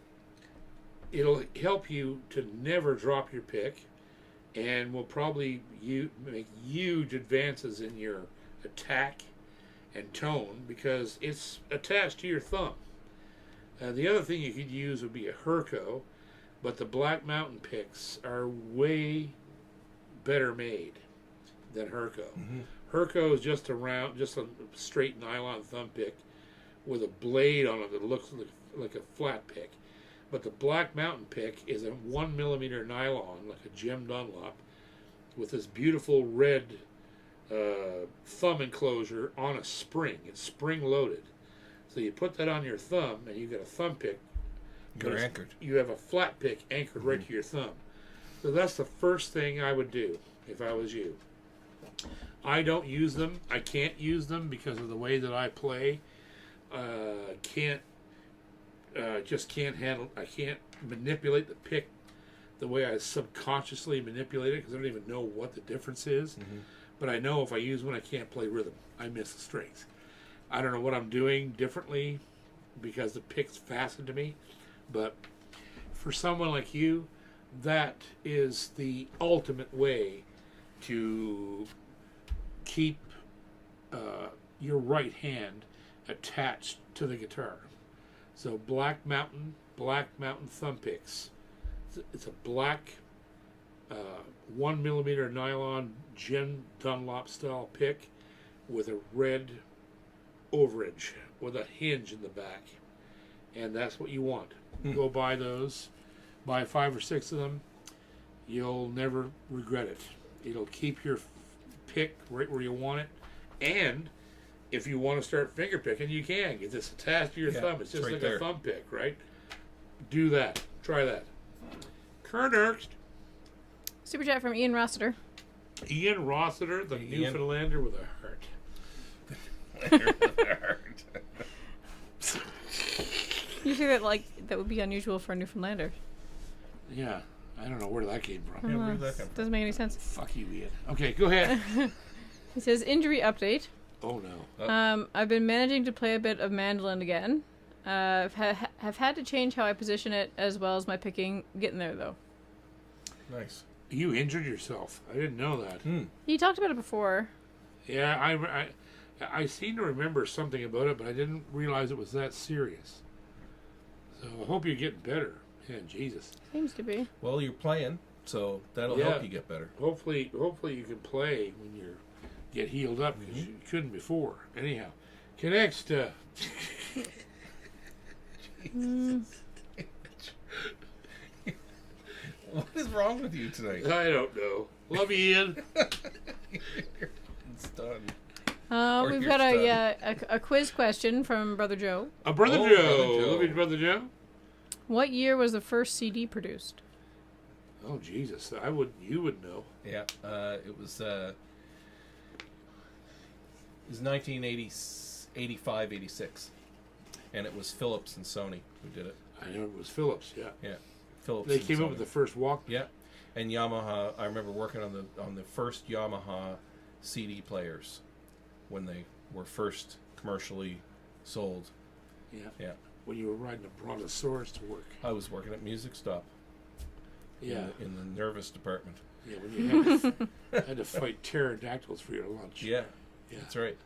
it'll help you to never drop your pick and will probably make huge advances in your attack and tone because it's attached to your thumb. The other thing you could use would be a Herco, but the Black Mountain picks are way better made than Herco. Mm-hmm. Herco is just a straight nylon thumb pick with a blade on it that looks like a flat pick. But the Black Mountain pick is a 1mm nylon, like a Jim Dunlop, with this beautiful red thumb enclosure on a spring. It's spring loaded. So you put that on your thumb, and you get a thumb pick. You're anchored. You have a flat pick anchored right to your thumb. So that's the first thing I would do if I was you. I don't use them. I can't use them because of the way that I play. Just can't handle. I can't manipulate the pick the way I subconsciously manipulate it because I don't even know what the difference is. Mm-hmm. But I know if I use one, I can't play rhythm. I miss the strings. I don't know what I'm doing differently because the pick's fastened to me. But for someone like you, that is the ultimate way to keep your right hand attached to the guitar. So Black Mountain thumb picks. It's a black 1mm nylon Jen Dunlop style pick with a red overage with a hinge in the back. And that's what you want. Go buy those. Buy 5 or 6 of them. You'll never regret it. It'll keep your pick right where you want it. And if you want to start finger picking, you can. Get this attached to your thumb. It's just right like there. a thumb pick, right? Do that. Try that. Kernert. Super chat from Ian Rossiter. Ian Rossiter, the Ian. Newfoundlander with a heart. You say that like that would be unusual for a Newfoundlander. Yeah. I don't know where that came from. Yeah, where'd that come from? Doesn't make any sense. Fuck you, Ian. Okay, go ahead. He says injury update. Oh, no. I've been managing to play a bit of mandolin again. Have had to change how I position it as well as my picking. Getting there though. Nice. You injured yourself. I didn't know that. You talked about it before. Yeah, I seem to remember something about it, but I didn't realize it was that serious. So I hope you're getting better. Yeah, Jesus. Seems to be. Well, you're playing, so that'll Yeah. help you get better. Hopefully you can play when you get healed up because you couldn't before. Anyhow, next. What is wrong with you tonight? I don't know. Love you, Ian. It's done. We've you're got a quiz question from Brother Joe. Brother Oh, Joe. Brother Joe. Love you, Brother Joe. What year was the first CD produced? Oh Jesus, you would know. Yeah, it was 1985, 86, and it was Philips and Sony who did it. I know it was Philips. Yeah, Yeah, Philips. they and came up Sony. with the first walk. Yeah, and Yamaha. I remember working on the first Yamaha CD players when they were first commercially sold. Yeah. Yeah, When you were riding a brontosaurus to work. I was working at Music Stop. Yeah. In the nervous department. Yeah, when you had to fight pterodactyls for your lunch. Yeah, Yeah. that's right.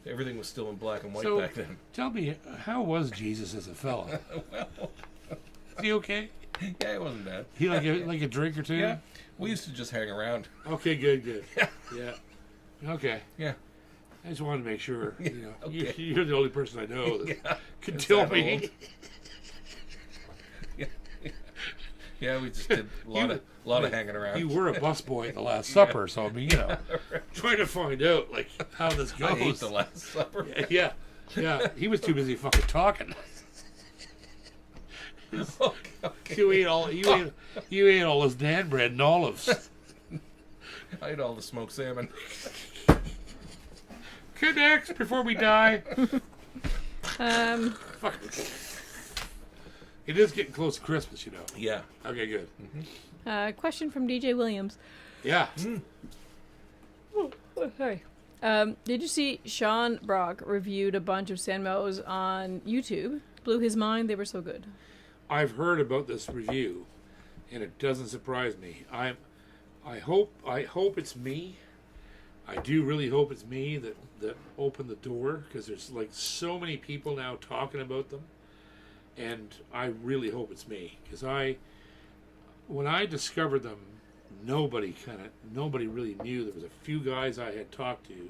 Everything was still in black and white So- back then. Tell me, how was Jesus as a fella? Well, Is he okay? yeah, it wasn't bad. He like a drink or two? Yeah, we used to just hang around. Okay, good. Yeah. Okay. Yeah. I just wanted to make sure. You know, Okay. you're the only person I know that Yeah, could it's tell that me. old. Yeah, we just did a lot of hanging around. You were a busboy at the Last Supper, so I mean, trying to find out like how this I ate goes. the Last Supper. Yeah. He was too busy fucking talking. Okay. You ate all this Dan bread and olives. I ate all the smoked salmon. Next, before we die. Fuck. It is getting close to Christmas, you know. Yeah. Okay, good. Question from DJ Williams. Yeah. Oh, sorry. Did you see Sean Brock reviewed a bunch of Sanmos on YouTube? Blew his mind. They were so good. I've heard about this review, and it doesn't surprise me. I hope it's me. I do really hope it's me that opened the door, because there's like so many people now talking about them, and I really hope it's me, because when I discovered them, nobody really knew. There was a few guys I had talked to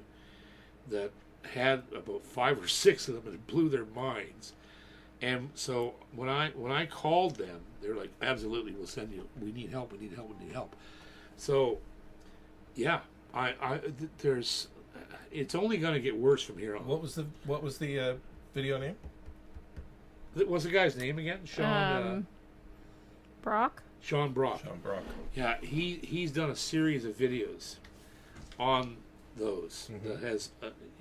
that had about 5 or 6 of them, and it blew their minds. And so when I called them, they're like, absolutely, we'll send you. We need help. So, yeah, it's only going to get worse from here on. What was the video name? What's the guy's name again? Brock? Sean Brock. Sean Brock. Yeah, he's done a series of videos on those. Mm-hmm. That has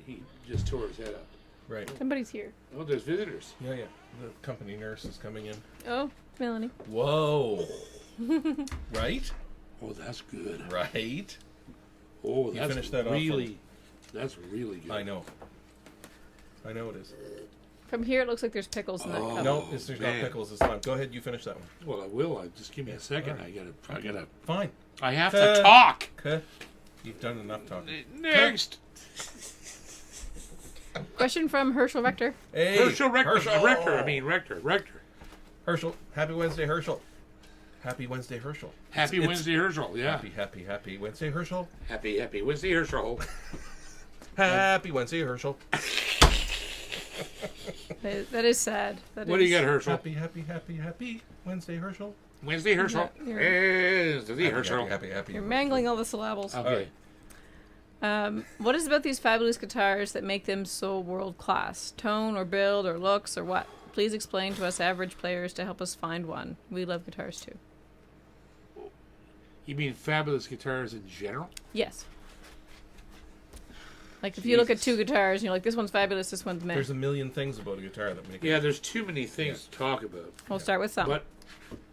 he just tore his head up. Right. Somebody's here. Oh, there's visitors. Yeah. The company nurse is coming in. Oh, Melanie. Whoa. Right? Oh, that's good. Right. Oh, You that's finished that off really good. I know it is. From here, it looks like there's pickles in that cup. No, there's not man. pickles this time. Go ahead, you finish that one. Well, I will. Just give me a second. All right. I Fine. have to talk. Okay. You've done enough talking. Next. Question from Herschel Rector. Hey, Herschel Rector. Herschel. Rector. Herschel. Happy Wednesday, Herschel. Happy Wednesday, Herschel. Happy Wednesday, Herschel. Yeah. Happy Wednesday, Herschel. Happy Wednesday, Herschel. Happy Wednesday, Herschel. That is sad. What do you got, Herschel? Happy Wednesday, Herschel. Wednesday, Herschel. Wednesday, Herschel. Happy. You're mangling all the syllables. Okay. What is about these fabulous guitars that make them so world class? Tone or build or looks or what? Please explain to us average players to help us find one. We love guitars too. You mean fabulous guitars in general? Yes. Like if you look at two guitars and you're like, this one's fabulous, this one's meh. There's a million things about a guitar that make it. Yeah, there's too many things to talk about. We'll start with some. But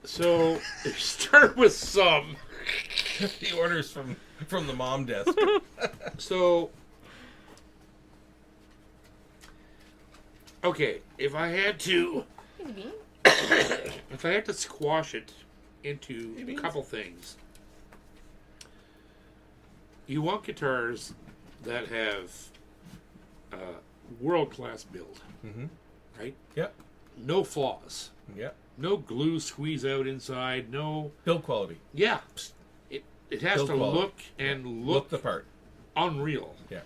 so start with some. The orders from the mom desk. So okay, if I had to squash it into a couple things. You want guitars that have world-class build, right? Yep. No flaws. Yep. No glue squeeze out inside. No. Build quality. Yeah. It has Build to quality. look the part. unreal. Yeah.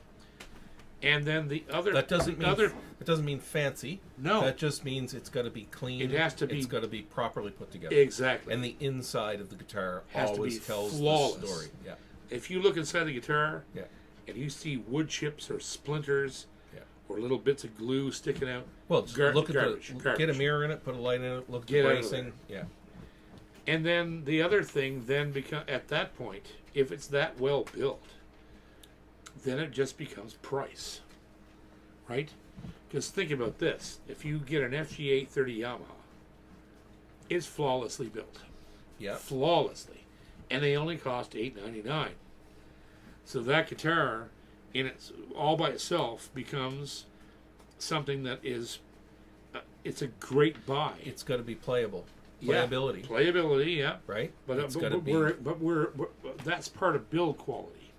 And then the other. That doesn't mean it doesn't mean fancy. No. That just means it's got to be clean. It has to be. It's got to be properly put together. Exactly. And the inside of the guitar Has to always be tells flawless. the story. Yeah. If you look inside the guitar, Yeah. and you see wood chips or splinters, Yeah. or little bits of glue sticking out, Well, just look at garbage. get a mirror in it, put a light in it, look at Get the out of bracing. Yeah. and then the other thing then become at that point, if it's that well built, then it just becomes price, right? Because think about this: if you get an FG 830 Yamaha, it's flawlessly built, Yeah. flawlessly, and they only cost $899. So that guitar, in its all by itself, becomes something that is, it's a great buy. It's got to be playable. Yeah, Playability. playability, yeah. Right. But It's gotta be. we're that's part of build quality.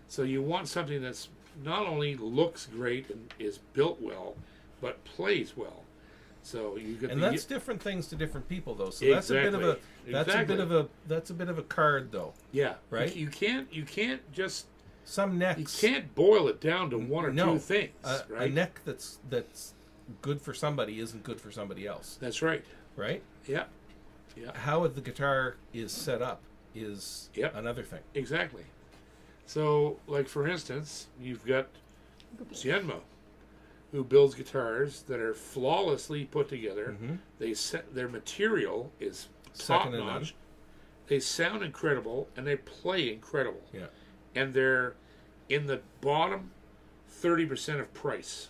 So you want something that's not only looks great and is built well, but plays well. So you get And that's different things to different people, though. So that's Exactly. a bit of a card, though. yeah, Right? You can't just Some you necks. can't boil it down to one or No. two things, A right? neck that's good for somebody isn't good for somebody else, That's right. right? Yeah, How the guitar is set up is Yep. another thing. exactly. So, like for instance, you've got Cienmo, who builds guitars that are flawlessly put together. Mhm. They set their material is top Second to none. notch. They sound incredible and they play incredible. Yeah. And they're in the bottom 30% of price,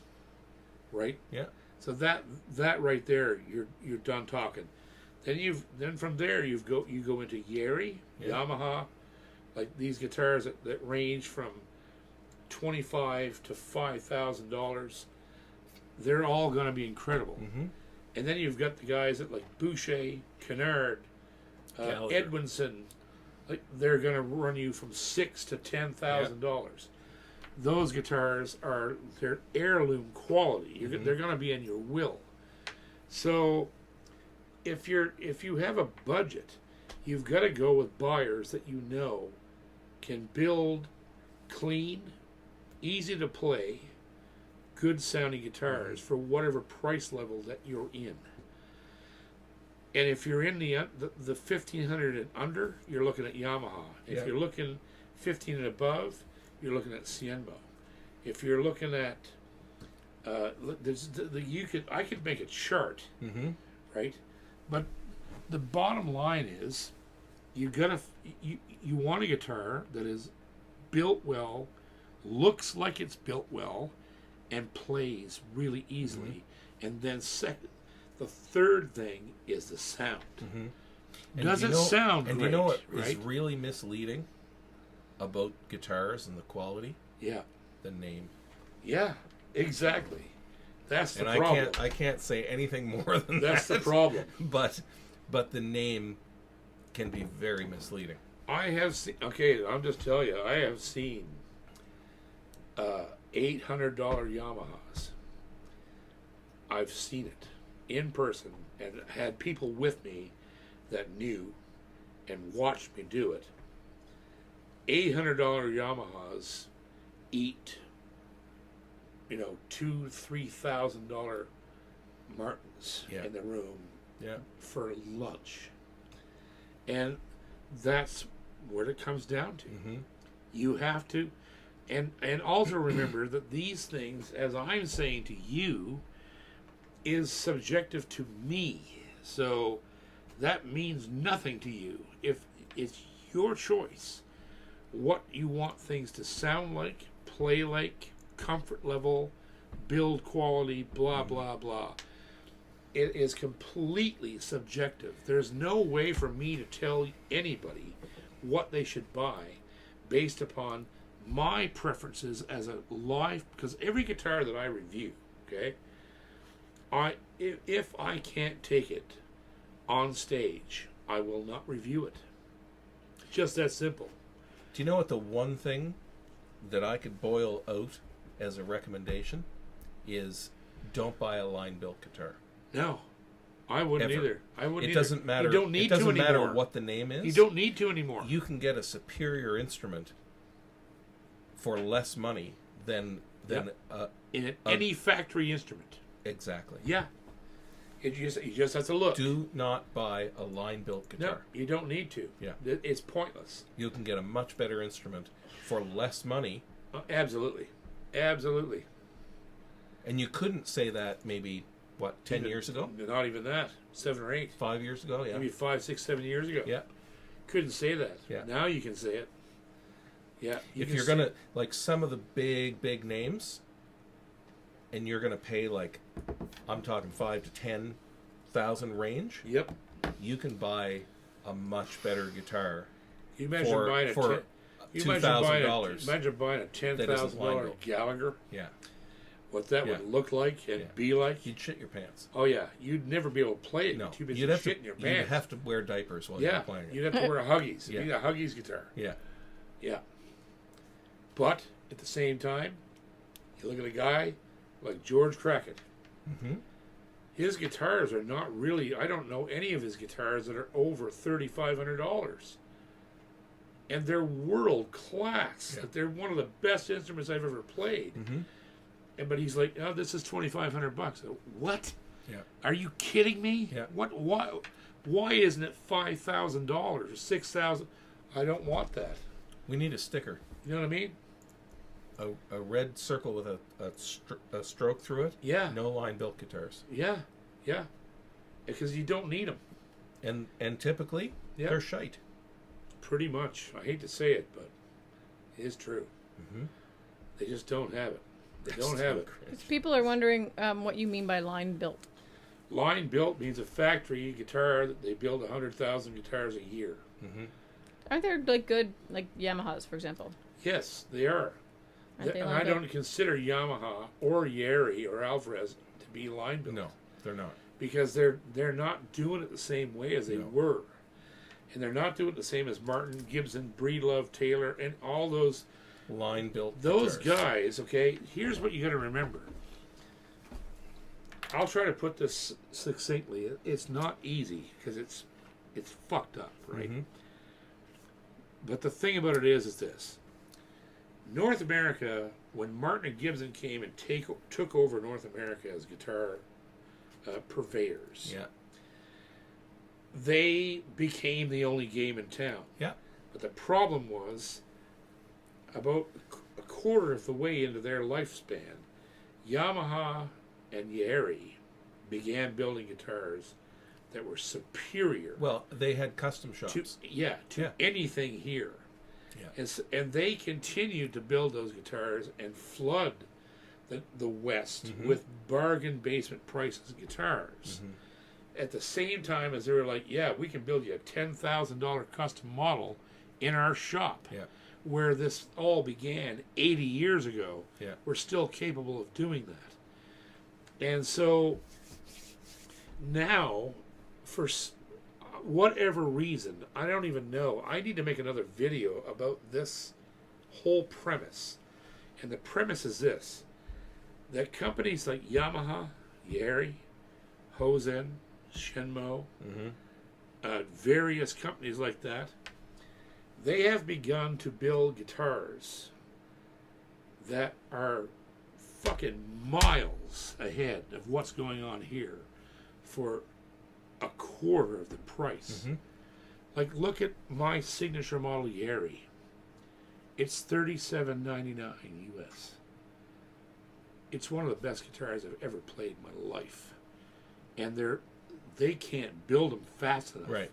right? Yeah. So that right there, you're done talking. Then from there you go into Yeri, Yeah. Yamaha, like these guitars that range from $25 to $5,000. They're all going to be incredible. Mm-hmm. And then you've got the guys that like Boucher, Kennard, Gallagher. Edwinson. Like they're going to run you from $6,000 to $10,000. Those guitars they're heirloom quality. They're going to be in your will. So if you have a budget, you've got to go with buyers that you know can build clean, easy to play, good sounding guitars for whatever price level that you're in. And if you're in the 1500 and under, you're looking at Yamaha. If Yeah. you're looking 15 and above, you're looking at Cienmo. If you're looking at I could make a chart, Mm-hmm. right? But the bottom line is, you want a guitar that is built well, looks like it's built well, and plays really easily. And then the third thing is the sound. Mm-hmm. Does it sound and great? you know what right? is really misleading about guitars and the quality? Yeah. The name. Yeah. Exactly. That's the And problem. I can't say anything more than That's that. the problem. But the name can be very misleading. I have seen. Okay, I'm just telling you. I have seen $800 Yamahas. I've seen it in person and had people with me that knew, and watched me do it. $800 Yamahas eat, $2,000-$3,000 Martins Yeah. in the room Yeah. for lunch. And that's what it comes down to. Mm-hmm. You have to, and also remember that these things, as I'm saying to you, is subjective to me. So that means nothing to you. If it's your choice, what you want things to sound like, play like, comfort level, build quality, blah, blah, blah. It is completely subjective. There's no way for me to tell anybody what they should buy based upon my preferences as a live, because every guitar that I review, okay, if I can't take it on stage, I will not review it. Just that simple. Do you know what the one thing that I could boil out as a recommendation is? Don't buy a line-built guitar. No, I wouldn't Ever. either. I wouldn't It either. doesn't matter. You don't need it doesn't to matter anymore. what the name is. You don't need to anymore. You can get a superior instrument for less money than Yep. In any factory instrument. Exactly. Yeah. You just have to look. Do not buy a line-built No, guitar. you don't need to. Yeah. It's pointless. You can get a much better instrument for less money, Absolutely. Absolutely. and you couldn't say that maybe 10 Even- years ago, Not even that. 7 or 8. 5 years ago. Yeah. Maybe 5, 6, 7 years ago. Yeah. Couldn't say that. Yeah. Now you can say it. Yeah. If can you're say gonna like some of the big names, and you're gonna pay like, I'm talking 5 to 10,000 range, Yep. you can buy a much better guitar You imagine for buying a for $2,000. Imagine buying a $10,000 line-built. Gallagher. Yeah, What that Yeah. would look like and Yeah. be like. you'd shit your pants. Oh yeah, you'd never be able to play it. No, You're too busy you'd have shitting to. your You'd pants. have to wear diapers while yeah, you're playing it. you'd have to wear a Huggies. Yeah. You need a Huggies guitar. Yeah, Yeah. But at the same time, you look at a guy like George Crackett. mm-hmm. His guitars are not really. I don't know any of his guitars that are over $3,500, and they're world class. Yeah. They're one of the best instruments I've ever played. Mm-hmm. And but he's like, oh, this is $2,500. What? Yeah, Are you kidding me? Yeah. What? Why isn't it $5,000 or $6,000? I don't want that. we need a sticker, You know what I mean? a red circle with a stroke through it. Yeah. No line-built guitars, Yeah. Yeah. Because you don't need them. and typically Yeah. they're shite. Pretty much. I hate to say it, but it is true. Mm-hmm. They just don't have it. They don't have it. People are wondering what you mean by line built. Line built means a factory guitar that they build 100,000 guitars a year. Mm-hmm. Aren't there like good like Yamahas, for example? Yes, they are. Aren't they And line I built? don't consider Yamaha or Yeri or Alvarez to be line built. No, they're not. Because they're not doing it the same way as they No. were. And they're not doing it the same as Martin, Gibson, Breedlove, Taylor, and all those Line-built Those guitars. guys, okay, here's what you got to remember. I'll try to put this succinctly. It's not easy because it's fucked up, right? Mhm. But the thing about it is this. North America, when Martin and Gibson came and took over North America as guitar purveyors, Yeah, they became the only game in town. yeah, But the problem was, about a quarter of the way into their lifespan, Yamaha and Yeri began building guitars that were superior well, they had custom to shops. yeah anything here. Yeah. And they continued to build those guitars and flood the West Mhm. with bargain basement prices guitars. Mhm. At the same time as they were like, yeah, we can build you a $10,000 custom model in our shop. Yeah, Where this all began 80 years ago, yeah. we're still capable of doing that. And so now, for whatever reason, I don't even know, I need to make another video about this whole premise. And the premise is this, that companies like Yamaha, Yeri, Hosen, Shenmue, Mm-hmm. various companies like that, they have begun to build guitars that are fucking miles ahead of what's going on here for a quarter of the price. Mm-hmm. Like, look at my signature model Yeri. It's $37.99 US. It's one of the best guitars I've ever played in my life, and they can't build them fast enough. Right.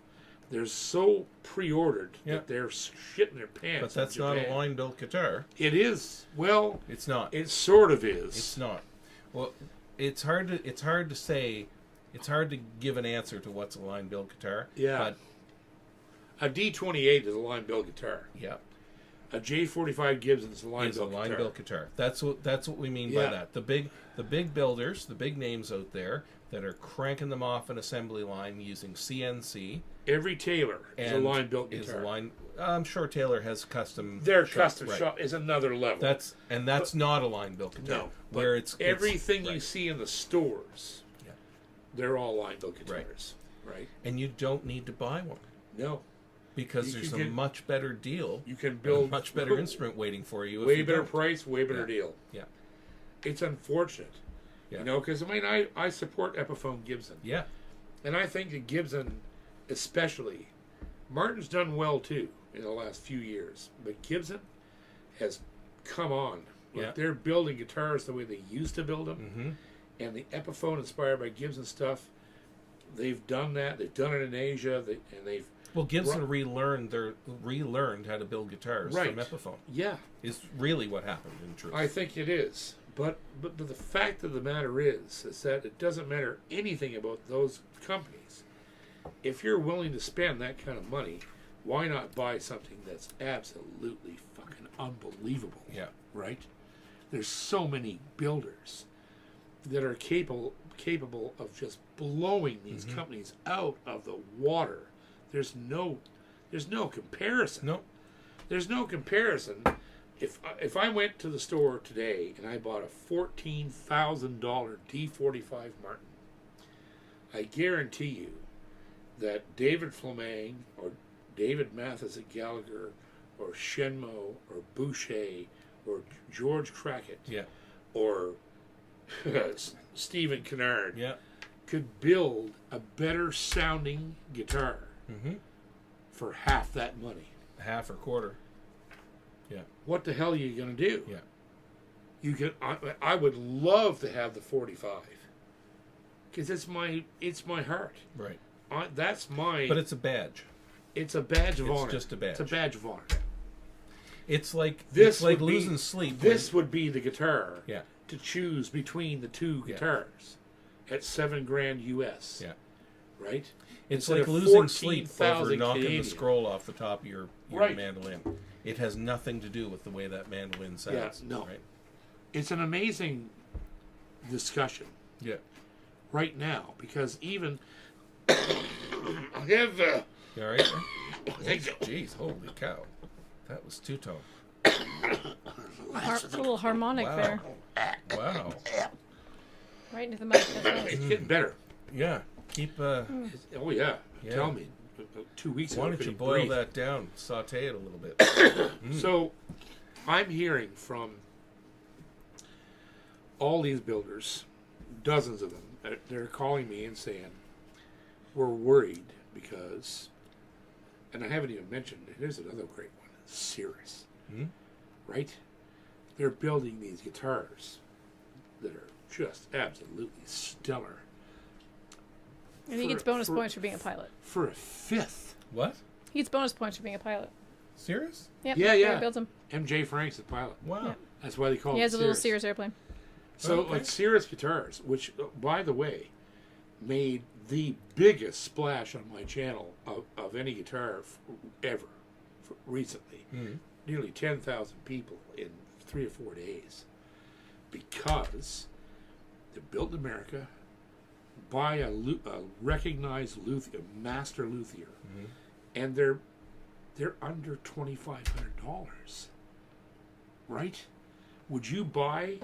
They're so pre-ordered Yeah. that they're shitting their pants. But that's in not a Japan. line built guitar. It is. Well, It's not. it sort of is. It's not. Well, it's hard to say. It's hard to give an answer to what's a line built guitar. Yeah. But A D28 is a line built guitar. yeah, A J45 Gibson is a line it's a built line guitar. built guitar. That's what we mean Yeah. by that. The big builders, the big names out there that are cranking them off an assembly line using CNC. Every Taylor is a and line built is guitar. a line. I'm sure Taylor has custom. Their shop, custom right. shop is another level. That's not a line built guitar. no, where but it's everything you right. see in the stores. Yeah. They're all line built guitars, right? And you don't need to buy one No, because You there's can a get- much better deal. you can and build a much better instrument waiting for you. If way you better don't. price, way better Yeah. deal. Yeah. It's unfortunate, Yeah. you know, because I support Epiphone Gibson, Yeah. and I think that Gibson, especially, Martin's done well too in the last few years, but Gibson has come on. Like, Yeah. they're building guitars the way they used to build them, Mm-hmm. and the Epiphone inspired by Gibson stuff. They've done that. They've done it in Asia, and they've Well, Gibson relearned how to build guitars Right. from Epiphone. yeah. Is really what happened in truth. I think it is. But the fact of the matter is that it doesn't matter anything about those companies. If you're willing to spend that kind of money, why not buy something that's absolutely fucking unbelievable? Yeah. Right? There's so many builders that are capable of just blowing these companies out of the water. There's no comparison. No. There's no comparison. If I went to the store today and I bought a $14,000 D45 Martin, I guarantee you that David Fleming or David Mathis at Gallagher or Shenmo or Boucher or George Crackett Yeah. or Stephen Kennard Yeah. could build a better sounding guitar Mm-hmm. for half that money. Half or quarter. Yeah. What the hell are you going to do? Yeah. You can. I would love to have the 45 because it's my heart. Right. That's my. But it's a badge. it's a badge of it's honor. just a badge. It's a badge of honor. It's like This it's like would be- losing sleep. This would be the guitar Yeah. to choose between the two Yeah. guitars at $7,000 US. Yeah. Right. It's Instead like of losing sleep over 14,000 knocking Canadian. the scroll off the top of your Right. mandolin. It has nothing to do with the way that mandolin sounds. no. Right? It's an amazing discussion Yeah. right now because even I have. You all right? Thank you. Jeez, holy cow. That was two-tone. A little harmonic Wow. there. Wow. Right into the mic. That's nice. It's getting better. Yeah. Keep Oh yeah. Yeah. Tell me. 2 weeks ago. why I don't you couldn't boil breathe. that down, saute it a little bit. So, I'm hearing from all these builders, dozens of them. They're calling me and saying, "We're worried because," and I haven't even mentioned. Here's another great one: Cirrus. Hmm? Right? They're building these guitars that are just absolutely stellar. And he For- gets bonus for- points for being a pilot. For a fifth. What? He gets bonus points for being a pilot. Serious? Yep. Yeah, yeah. He builds them. MJ Frank's the pilot. Wow. Yeah. That's why they call He it has a little Cirrus. Sears airplane. So, Okay. like Cirrus guitars, which, by the way, made the biggest splash on my channel of any guitar ever recently. Mhm. Nearly 10,000 people in 3 or 4 days. Because they're built in America by a recognized luthier, master luthier. Mhm. And they're under $2,500. Right? Would you buy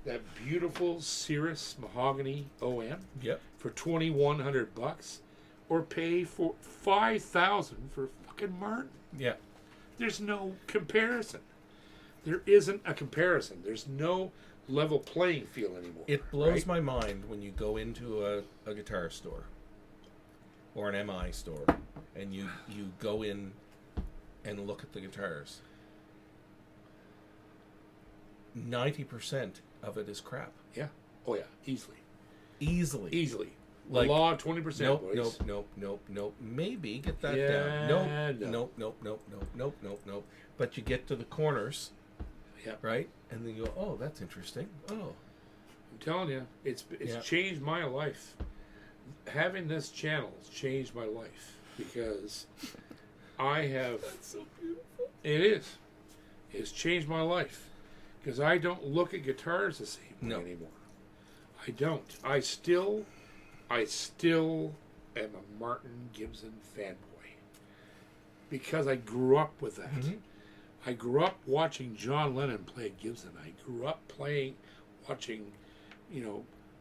that beautiful Cirrus mahogany OM Yep. for $2,100 or pay for $5,000 for fucking Martin. Yeah. There's no comparison. There isn't a comparison. There's no level playing field anymore. It blows right? my mind when you go into a guitar store or an MI store and you go in and look at the guitars. 90% of it is crap. Yeah. Oh yeah. Easily. Easily. The Like, law of 20%. Nope, boys. nope. Maybe get that Yeah, down. no. Nope. But you get to the corners, Yeah. right? And then you go, oh, that's interesting. Oh, I'm telling you, it's Yeah. changed my life. Having this channel has changed my life because I have. that's so beautiful. It is. It's changed my life because I don't look at guitars the same way No. anymore. I don't. I still am a Martin Gibson fanboy because I grew up with that. Mm-hmm. I grew up watching John Lennon play Gibson. I grew up watching,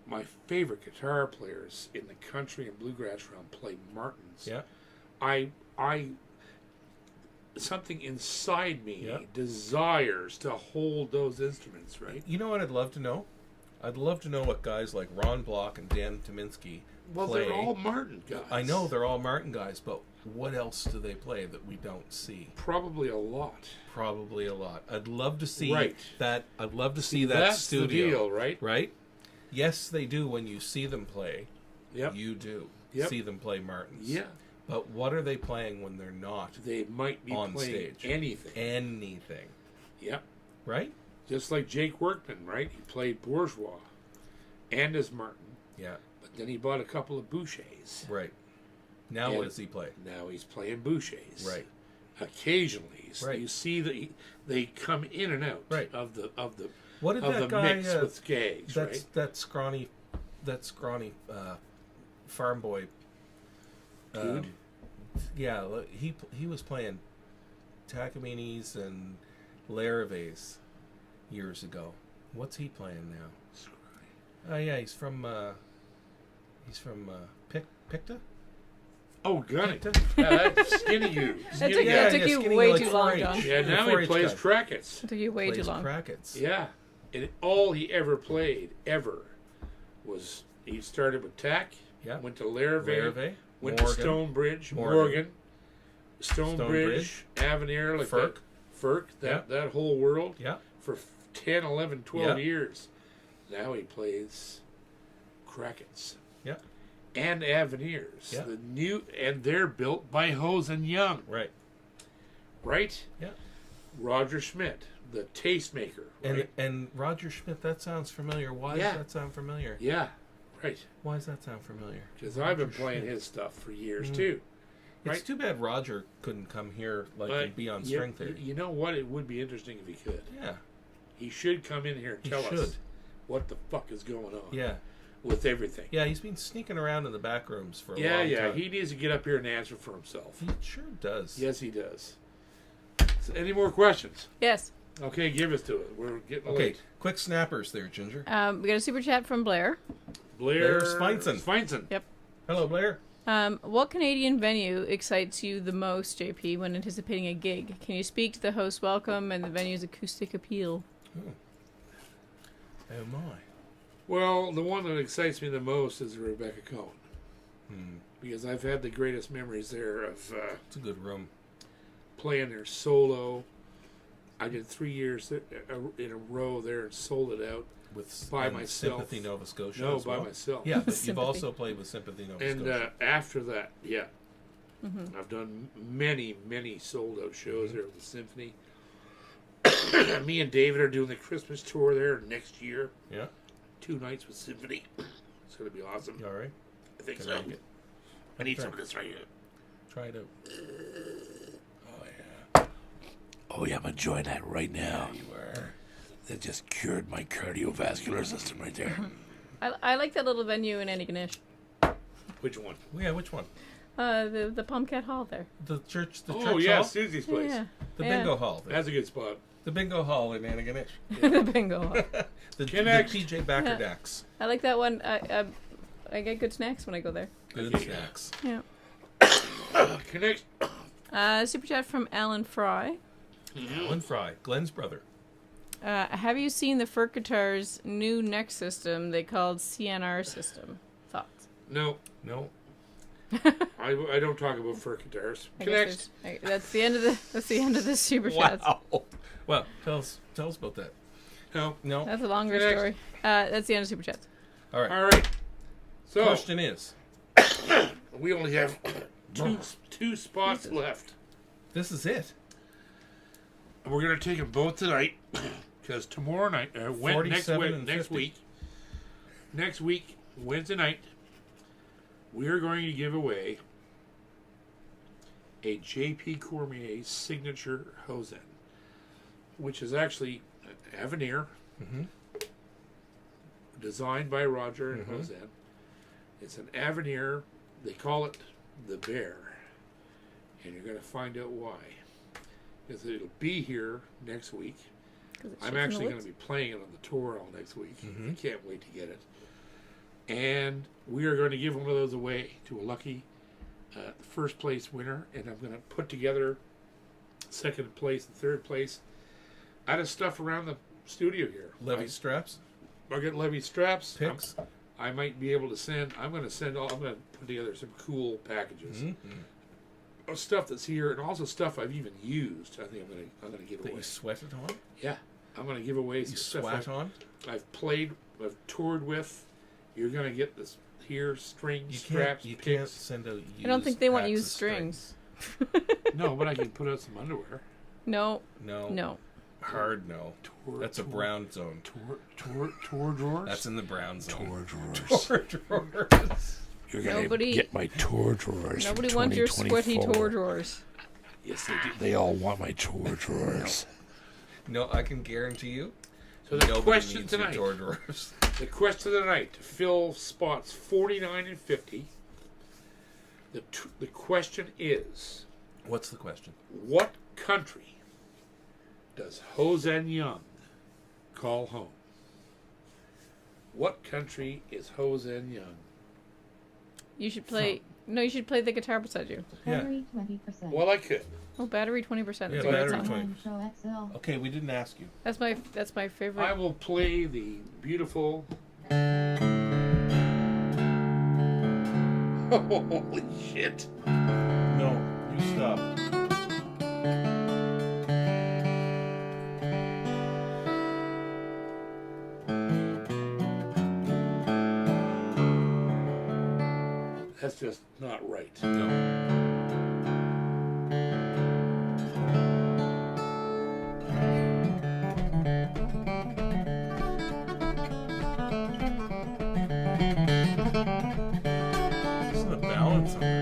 my favorite guitar players in the country and bluegrass realm play Martins. Yeah. I something inside me Yeah. desires to hold those instruments, right? You know what I'd love to know? I'd love to know what guys like Ron Block and Dan Tominski Well, play. they're all Martin guys. I know they're all Martin guys, but what else do they play that we don't see? Probably a lot. Probably a lot. I'd love to see Right. that. I'd love to see that That's studio. the deal, right? Right? Yes, they do. When you see them play, Yep. you do Yep. see them play Martins. Yeah. But what are they playing when they're not They might be on playing stage? anything. Anything. Yep. Right? Just like Jake Workman, right? He played Bourgeois and as Martin, Yeah. but then he bought a couple of Bouchers. Right. Now Yeah. what does he play? Now he's playing Bouchers. Right. Occasionally, Right. you see that they come in and out Right. of the What did of that the guy? mix with gags, That's right? that scrawny farm boy. Dude. Yeah, he was playing Takamines and Laraves years ago. What's he playing now? Oh yeah, he's from Picta. Oh, gunny. Picta? Yeah, that's skinny you. That Skinny took, guy. that took yeah, you skinny way like too long, 4-H. John. Yeah, The now he 4-H plays guy. crackets. It took you way too Plays long. Crackets. Yeah, and all he ever played was he started with Tack, Yeah. went to Larrivee, Larrivee, went Morgan, to Stonebridge, Morgan. Stonebridge, Avenir, like Firk. that whole world Yeah. for 10, 11, 12 Yeah. years. Now he plays Crackets. Yeah. And Avenirs. Yeah. And they're built by Hose and Young, Right. right? Yeah. Roger Schmidt, the tastemaker, right? And Roger Schmidt, that sounds familiar. Why Yeah. does that sound familiar? Yeah, right. Why does that sound familiar? Because I've been Roger playing Schmidt. his stuff for years Mm. too. It's Right. too bad Roger couldn't come here and be on you- String Theory. You know what? It would be interesting if he could. Yeah. He should come in here and He tell should. us what the fuck is going on Yeah. with everything. Yeah, he's been sneaking around in the back rooms for a Yeah, long yeah. time. He needs to get up here and answer for himself. He sure does. Yes, he does. So any more questions? Yes. Okay, give us to it. We're getting Okay, late. quick snappers there, Ginger. We got a super chat from Blair. Blair Svensson. Svensson. Yep. Hello, Blair. What Canadian venue excites you the most, JP, when anticipating a gig? Can you speak to the host welcome and the venue's acoustic appeal? Oh my. Well, the one that excites me the most is Rebecca Cohen. Hmm. Because I've had the greatest memories there of It's a good room. playing their solo. I did 3 years in a row there and sold it out. With By and myself. Sympathy Nova Scotia. No, as by well. myself. Yeah, but you've Sympathy. also played with Sympathy Nova And Scotia. after that, yeah. I've done many, many sold out shows there with the Symphony. Me and David are doing the Christmas tour there next year. Yeah. 2 nights with Symphony. It's going to be awesome. You all right? I think Can so. I get- I need Try. some of this right here. Try it out. Oh, yeah, I'm enjoying that right now. You are. That just cured my cardiovascular system right there. I like that little venue in Antigonish. Which one? Yeah, which one? The Pumpcat Hall there. The church. The Oh, church yeah, hall. Susie's place. Yeah. The Yeah. bingo hall. That's a good spot. The bingo hall in Antigonish. The bingo hall. The Connect. PJ Backer Yeah. decks. I like that one. I get good snacks when I go there. Good Okay. snacks. Yeah. Connect. Super chat from Alan Fry. Alan Fry, Glenn's brother. Have you seen the Fur Guitar's new neck system they called CNR system? Thoughts? No. No. I don't talk about fur guitars. I Connect. guess that's the end of the super chat. Wow. Well, tell us about that. No. No. That's a longer Next. story. That's the end of super chats. All right. All right. So Question is, we only have two spots left. this is it. We're gonna take them both tonight because tomorrow night, next 47 and week, 50. Wednesday night, we are going to give away a J.P. Cormier signature Hosen, which is actually an Avenir designed by Roger and Hosen. It's an Avenir. They call it the Bear, and you're going to find out why. Because it'll be here next week. I'm actually going to be playing it on the tour all next week. I can't wait to get it. And we are going to give one of those away to a lucky first place winner. And I'm going to put together second place and third place out of stuff around the studio here. Levy straps, I'll get Levy straps. picks. I might be able to send. I'm going to put together some cool packages of stuff that's here, and also stuff I've even used. I think I'm going to give That away. you sweated on? Yeah, I'm going to give away some You stuff swat on? I've played, I've toured with. You're going to get this here strings, You straps, can't picks. send out used I don't think they want packs used of strings. No, but I can put out some underwear. No. No. No. Hard no. That's a brown zone. Tour drawers. That's in the brown zone. tour drawers. Tour drawers. You're going to Nobody- get my tour drawers. Nobody for wants your sweaty 2024. tour drawers. Yes, they do. They all want my tour drawers. No, I can guarantee you. So the Nobody question needs your tonight. tour drawers. The question of the night to fill spots 49 and 50. The question is, What's the question? what country does Hosen Young call home? What country is Hosen Young? You should play. No, you should play the guitar beside you. Yeah. Battery 20%. Well, I could. Oh, battery 20%. Yeah, That's a great battery song. 20. Show XL. Okay, we didn't ask you. That's my favorite. I will play the beautiful. Holy shit. No, you stop. That's just not right. No. Listen to the balance of it.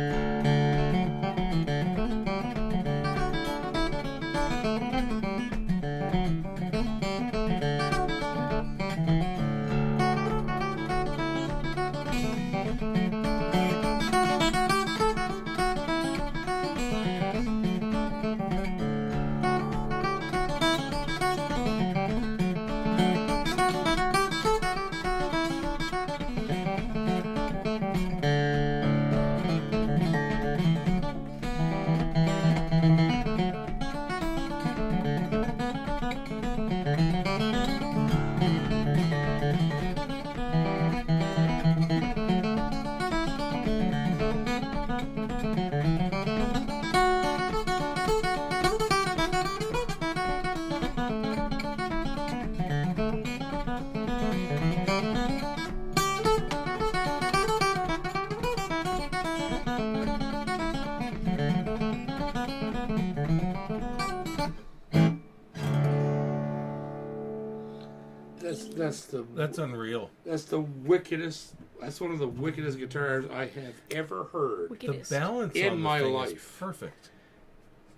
That's unreal. That's the wickedest. That's one of the wickedest guitars I have ever heard. Wickedest. The balance In on the my thing life. is perfect.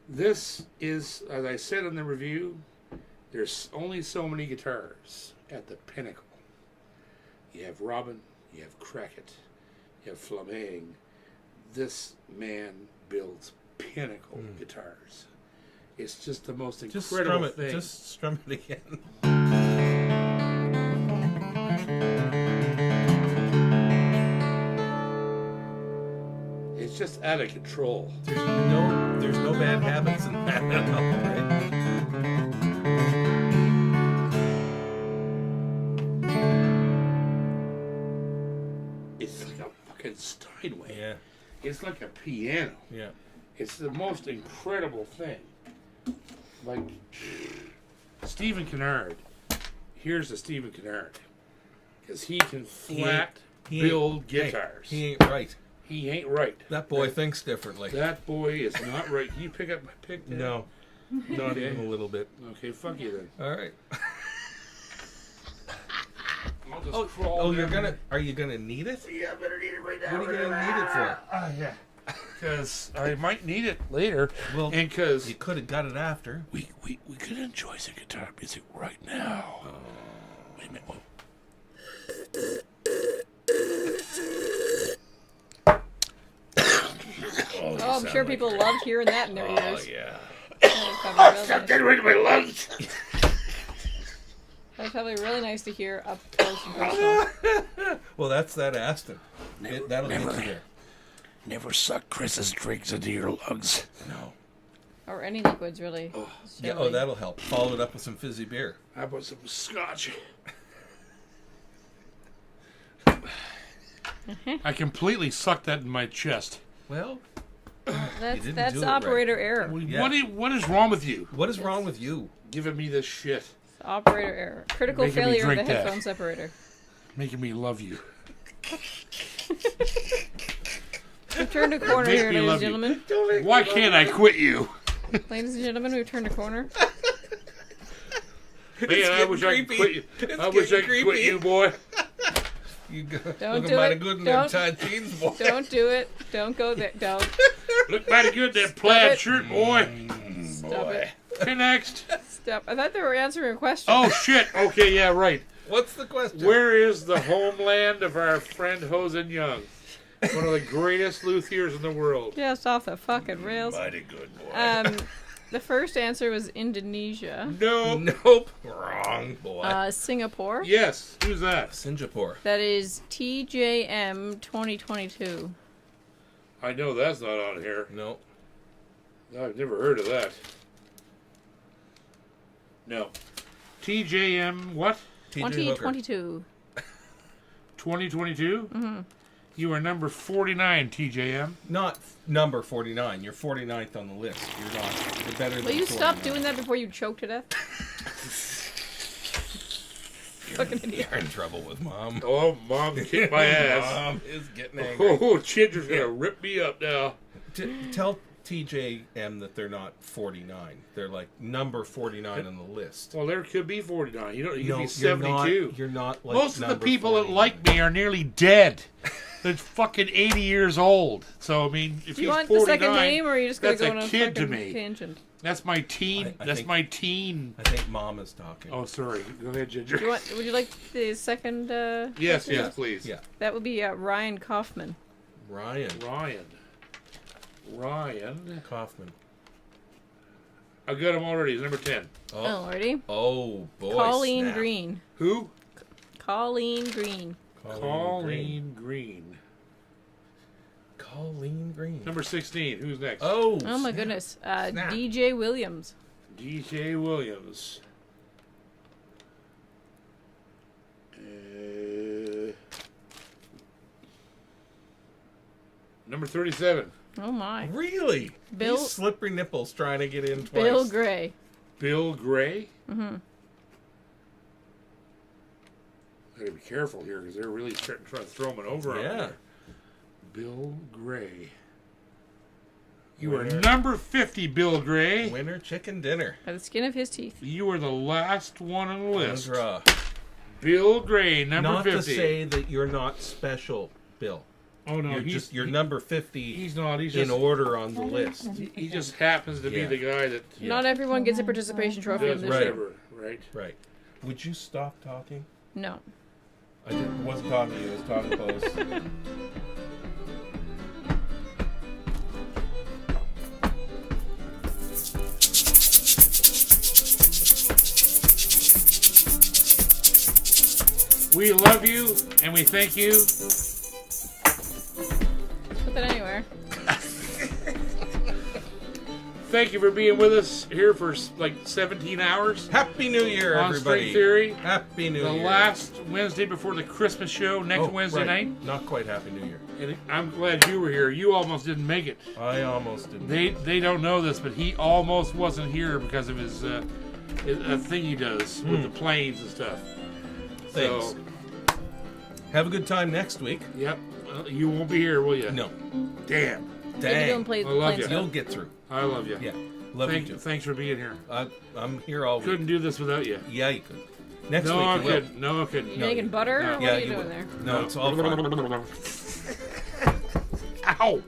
This is, as I said in the review, there's only so many guitars at the pinnacle. You have Robin, you have Crackett, you have Flameng. This man builds pinnacle guitars. It's just the most Just incredible strum it. thing. Just strum it again. It's It's just out of control. There's no bad habits in that at all, right? It's like a fucking Steinway. Yeah. It's like a piano. Yeah. It's the most incredible thing. Like, Stephen Kennard. Here's the Stephen Kennard. Because he can flat build guitars. He ain't right. He ain't right. That boy thinks differently. That boy is not right. Can you pick up my pick there? No. Not even a little bit. Okay, fuck you then. All right. I'll just crawl down. Are you gonna need it? Yeah, I better need it right now. What are you gonna need it for? Yeah. Because I might need it later. Well, and because you could have got it after. we could enjoy some guitar music right now. Wait a minute. Oh, I'm sure people loved hearing that in their ears. Yeah. Stop getting rid of my lungs. That's probably really nice to hear up close and personal. Well, that's that Aston. That'll get you there. Never suck Chris's drinks into your lungs. No. Or any liquids, really. Yeah. Oh, that'll help. Follow it up with some fizzy beer. How about some scotch? I completely sucked that in my chest. Well, That's do it operator right. error. Yeah. What is wrong with you? What is wrong with you? Giving me this shit. It's operator error. Critical Making me failure of the drink that. headphone separator. Making me love you. We've turned a corner Make here, me ladies and love you. gentlemen. Why can't I quit you? Ladies and gentlemen, we've turned a corner. Man, I wish I could quit you. I wish I could quit you, boy. You go, Don't look do mighty it. good in Don't. them tight jeans, boy. Don't do it. Don't go there. Don't. Look mighty good in that plaid it. shirt, boy. Stop it. Okay, next. Stop. I thought they were answering a question. Oh, shit. Okay, yeah, right. What's the question? Where is the homeland of our friend Hosen Young? One of the greatest luthiers in the world. Just off the fucking rails. Mighty good, boy. The first answer was Indonesia. No. Nope. Wrong, boy. Singapore. Yes. Who's that? Singapore. That is TJM 2022. I know that's not on here. No. I've never heard of that. No. TJM what? TJ Hooker. 2022. 2022? Mm-hmm. You are number 49, TJM. Not number 49. You're 49th on the list. You're not. You're better than Will you stop 49. doing that before you choke to death? Fucking idiot. You're in trouble with Mom. Oh, Mom kicked my ass. Mom is getting angry. Oh, Chinder's going to rip me up now. Tell TJM that they're not 49. They're like number 49 on the list. Well, there could be 49. You could No, be 72. You're not like Most of the number people that 49. like me are nearly dead. They're fucking 80 years old. So, I mean, if Do you he's want 49, the second name, or are you just going to that's go a on a kid to fucking me. tangent? That's my teen. I That's think- my teen. I think Mom is talking. Oh, sorry. Go ahead, Ginger. Would you like the second? Yes, person? yes, please. Yeah. That would be Ryan Kaufman. Ryan Kaufman. I got him already. He's number 10. Oh, already? Oh, boy. Colleen snap. Green. Who? Colleen Green. Colleen Green. Colleen Green. Number 16. Who's next? Oh. Oh my snap. goodness. Snap. DJ Williams. DJ Williams. Number 37. Oh my. Really? Bill- These slippery nipples trying to get in twice. Bill Gray. Bill Gray. Mm-hmm. Gotta be careful here because they're really trying to throw him over on Yeah. there. Bill Gray. You are Winner. number 50, Bill Gray. Winner chicken dinner. By the skin of his teeth. You are the last one on the list. Draw. Bill Gray, number Not 50. to say that you're not special, Bill. Oh no, You're number 50 he's not. He's in just order on the list. he just happens to be Yeah. the guy that Yeah. Not everyone gets a participation trophy does in this show. whatever, right? Right. Would you stop talking? No. Wasn't talking to you. I was talking to Bose. We love you and we thank you. Put that anywhere. thank you for being with us here for like 17 hours Happy New Year, on everybody. String Theory. Happy New The Year. last Wednesday before the Christmas show, next Wednesday right. night. Not quite Happy New Year. And I'm glad you were here. You almost didn't make it. I almost didn't. They don't know this, but he almost wasn't here because of his a thing he does with the planes and stuff. Thanks. So, Have a good time next week. yep. Well, you won't be here, will you? No. Damn. Dang. Play, I love play you. You'll get through. I love you. Yeah. Love you too. Thanks for being here. I'm here all week. Couldn't do this without you. Yeah, you could. Next No, week I you will. couldn't. No, I couldn't. You making butter? No. Or what Yeah, are you you doing will. there? No, it's all fun. Ow!